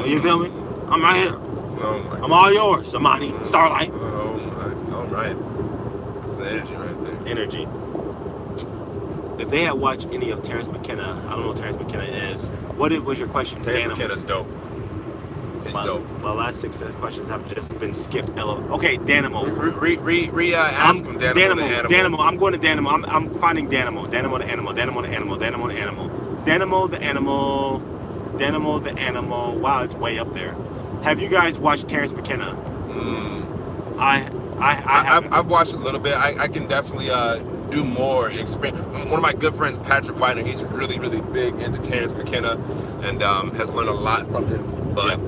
You feel me? I'm right here. Oh, I'm all yours, Imani. Starlight. Oh, my. All right. That's the energy right there. Energy. if they had watched any of Terrence McKenna, I don't know what Terrence McKenna is. What was your question? Terrence McKenna's dope. It's dope. The last 6 questions have just been skipped. Okay, Danimo. Ask him Danimo. Danimo. I'm going to Danimo. I'm finding Danimo. Danimo the animal. Danimo the animal. Danimo the animal. Danimo the animal. Danimo the animal. Wow, it's way up there. Have you guys watched Terrence McKenna? I've watched a little bit. I can definitely do more. One of my good friends, Patrick Weiner, he's really, really big into Terrence McKenna and has learned a lot from him. But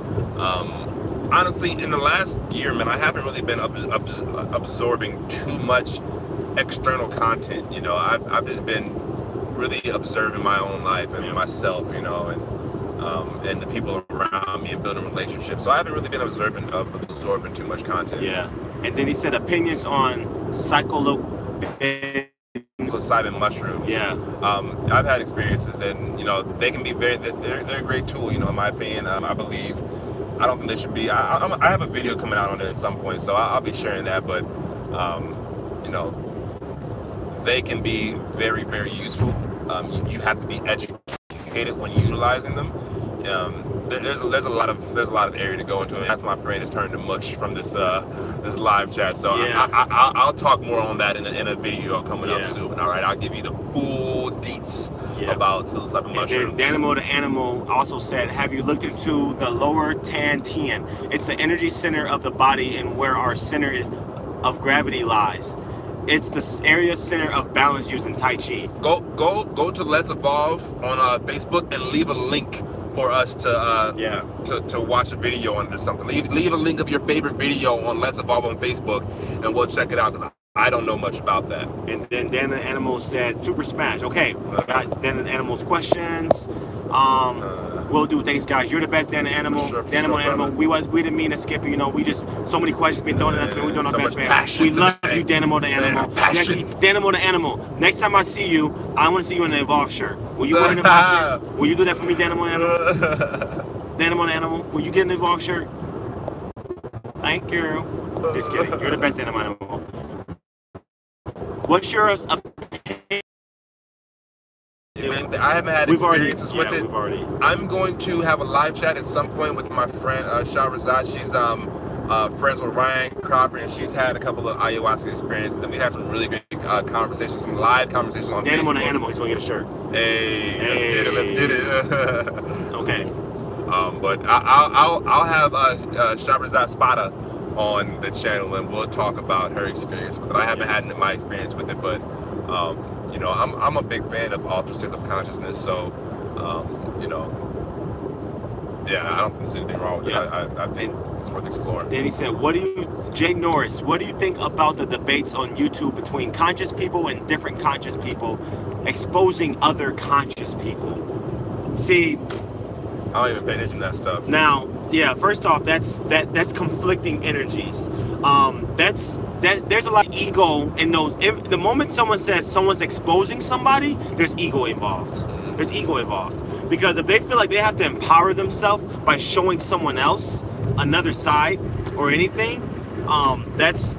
honestly, in the last year, man, I haven't really been absorbing too much external content. You know, I've just been really observing my own life and myself, you know, and the people around me and building relationships. So I haven't really been absorbing too much content. Yeah. And then he said opinions on psilocybin mushrooms. Yeah. I've had experiences, and you know, they can be they're a great tool. You know, in my opinion, I believe. I don't think they should be. I have a video coming out on it at some point, so I'll be sharing that. But you know, they can be very, very useful. You have to be educated when utilizing them. There's a lot of area to go into, and that's my brain is turning to mush from this live chat. So yeah. I'll talk more on that in a video coming up soon. All right, I'll give you the full deets about psilocybin mushrooms. And Danimo the animal also said, have you looked into the lower Tan Tien? It's the energy center of the body and where our center of gravity lies. It's the area center of balance used in Tai Chi. Go to Let's Evolve on Facebook and leave a link for us to watch a video on it or something. Leave a link of your favorite video on Let's Evolve on Facebook, and we'll check it out, because I don't know much about that. And then Dan the Animal said Super Smash. Okay, got Dan the Animal's questions. We'll do. Thanks, guys. You're the best, Dan the Animal. Animal. We didn't mean to skip you. You know, we just so many questions been thrown at us. We're doing our best, man. We love you, Danimo the Animal. Danimo the Animal. Next time I see you, I want to see you in an Evolve shirt. Will you wear an Evolve shirt? Will you do that for me, Danimo the Animal? Danimo the Animal. Will you get an Evolve shirt? Thank you. Just kidding. You're the best, Danimo the Animal. What's your opinion? I haven't had experiences with it. We've already. I'm going to have a live chat at some point with my friend Shahrazad. She's friends with Ryan Cropper, and she's had a couple of ayahuasca experiences, and we had some really great conversations, some live conversations on Facebook. Animal to Animal, he's gonna get a shirt. Hey, let's get it. Okay. But I'll have Shahrazad Spada on the channel, and we'll talk about her experience with it. I haven't had my experience with it, but you know, I'm a big fan of altered states of consciousness, so you know, yeah, I don't think there's anything wrong with it. I think it's worth exploring. Then he said, Jay Norris, what do you think about the debates on YouTube between conscious people and different conscious people exposing other conscious people? See, I don't even pay attention to that stuff. Now, yeah, first off, that's conflicting energies. There's a lot of ego in those. The moment someone says someone's exposing somebody, there's ego involved. There's ego involved. Because if they feel like they have to empower themselves by showing someone else another side or anything, that's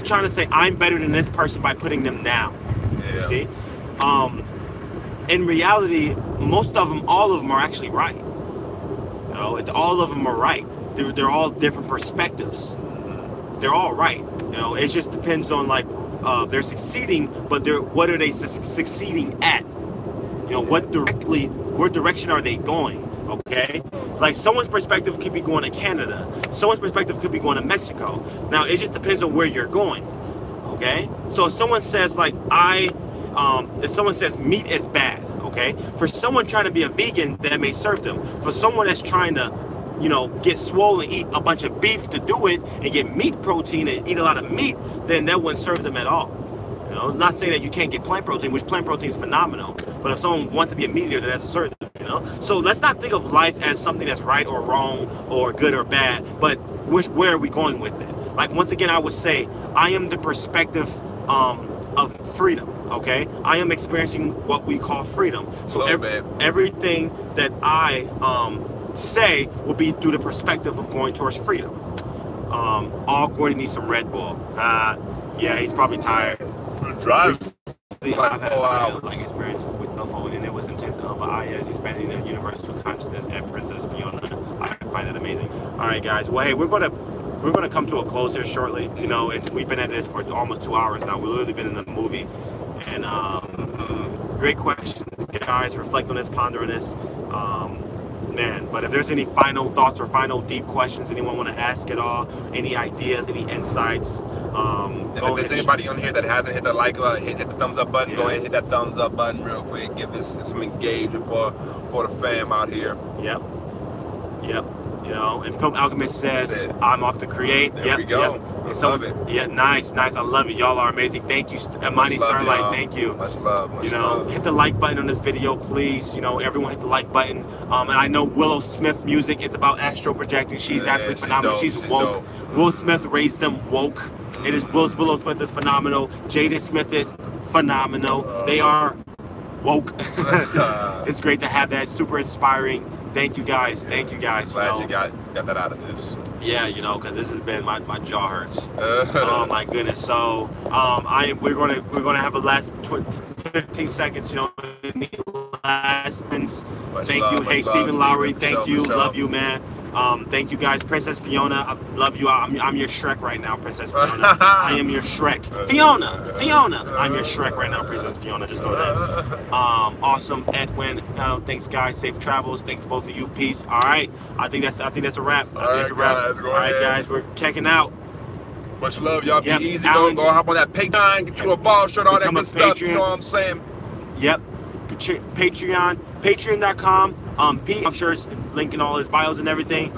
trying to say I'm better than this person by putting them down. Yeah. See? In reality, most of them, all of them are actually right. You know, all of them are right. They're all different perspectives. They're all right. You know, it just depends on like they're succeeding, but what are they succeeding at? You know, what direction are they going? Okay, like someone's perspective could be going to Canada, someone's perspective could be going to Mexico. Now it just depends on where you're going. Okay, so if someone says like if someone says meat is bad, okay, for someone trying to be a vegan, that may serve them. For someone that's trying to, you know, get swole and eat a bunch of beef to do it and get meat protein and eat a lot of meat, then that wouldn't serve them at all. You know, not saying that you can't get plant protein, which plant protein is phenomenal, but if someone wants to be a meat eater, then that's a serve them, you know? So let's not think of life as something that's right or wrong or good or bad, but where are we going with it? Like, once again, I would say, I am the perspective of freedom, okay? I am experiencing what we call freedom. So everything that I say will be through the perspective of going towards freedom. All Gordy needs some Red Bull. Yeah, he's probably tired. Drive. I've had a like experience with UFO, and it was intense. But Ayaz expanding the universal consciousness and Princess Fiona. I find it amazing. All right, guys. Well, hey, we're gonna come to a close here shortly. You know, we've been at this for almost 2 hours now. We've literally been in the movie, and great questions, guys. Reflect on this, ponder on this. Man, but if there's any final thoughts or final deep questions anyone want to ask at all, any ideas, any insights, if there's anybody on here that hasn't hit the like, hit the thumbs up button, go ahead and hit that thumbs up button real quick. Give this some engagement for the fam out here. Yep. You know, and Pimp Alchemist says, I'm off to create. There we go. Yep. And so yeah, nice. I love it. Y'all are amazing. Thank you, Amani Starlight. Thank you. Much love. You know, hit the like button on this video, please. You know, everyone hit the like button. And I know Willow Smith music. It's about astral projecting. She's absolutely phenomenal. She's woke. Will Smith raised them woke. It is Willow Smith is phenomenal. Jaden Smith is phenomenal. They are woke. It's great to have that. Super inspiring. Thank you guys. Thank you guys. Glad you got that out of this. Yeah, you know, because this has been my jaw hurts. Oh my goodness. So we're gonna have a last 15 seconds. You know, last minutes. Thank you. Hey, Stephen Lowry. Thank you. Love you, man. Thank you guys. Princess Fiona, I love you. I'm your Shrek right now, Princess Fiona. I am your Shrek. Fiona, I'm your Shrek right now, Princess Fiona. Just know that. Awesome, Edwin. Thanks, guys. Safe travels. Thanks both of you. Peace. All right. I think that's a wrap. All right, guys. We're checking out. Much love, y'all. Be easy. Go hop on that Patreon. Get you a ball shirt, all that good stuff. You know what I'm saying? Yep. Patreon.com. P shirts, link in all his bios and everything.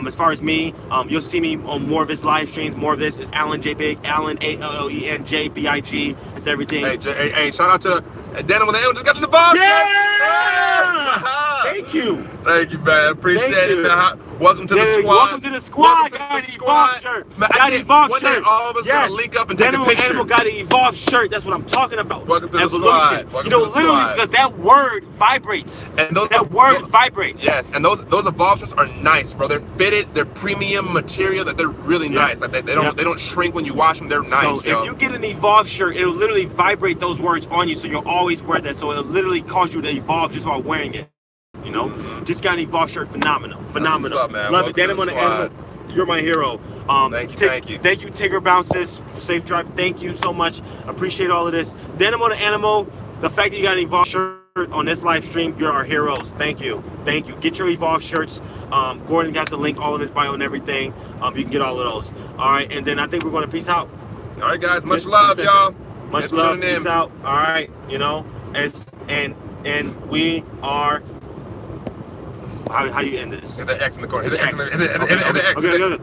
As far as me, you'll see me on more of his live streams. More of this is Alan J Big, Alan ALENJBIG. It's everything. Hey, shout out to Daniel when they just got to the box. Yeah! Thank you. Thank you, man. Appreciate it, man. Welcome to the squad. Welcome to the squad. Got an Evolve shirt. Got an Evolve shirt. All of us gonna link up and take a picture. Animal got an Evolve shirt. That's what I'm talking about. Welcome to the squad. You know, literally, because that word vibrates. And that word vibrates. Yes, and those Evolve shirts are nice, bro. They're fitted. They're premium material. That they're really nice. Like they don't shrink when you wash them. They're nice. So if you get an Evolve shirt, it'll literally vibrate those words on you. So you'll always wear that. So it'll literally cause you to evolve just while wearing it. You know, just got an Evolve shirt. Phenomenal. What's up, man? Love it. Animal. You're my hero. Thank you. Thank you, Tigger Bounces. Safe drive. Thank you so much. Appreciate all of this. Animal. The fact that you got an Evolve shirt on this live stream, you're our heroes. Thank you. Get your Evolve shirts. Gordon got the link all in his bio and everything. You can get all of those. All right, and then I think we're going to peace out. All right, guys. Much love, y'all. Much love. Peace out. All right. You know, and we are. How you end this? Hit the X in the corner. Hit the X. Hit the X. Okay.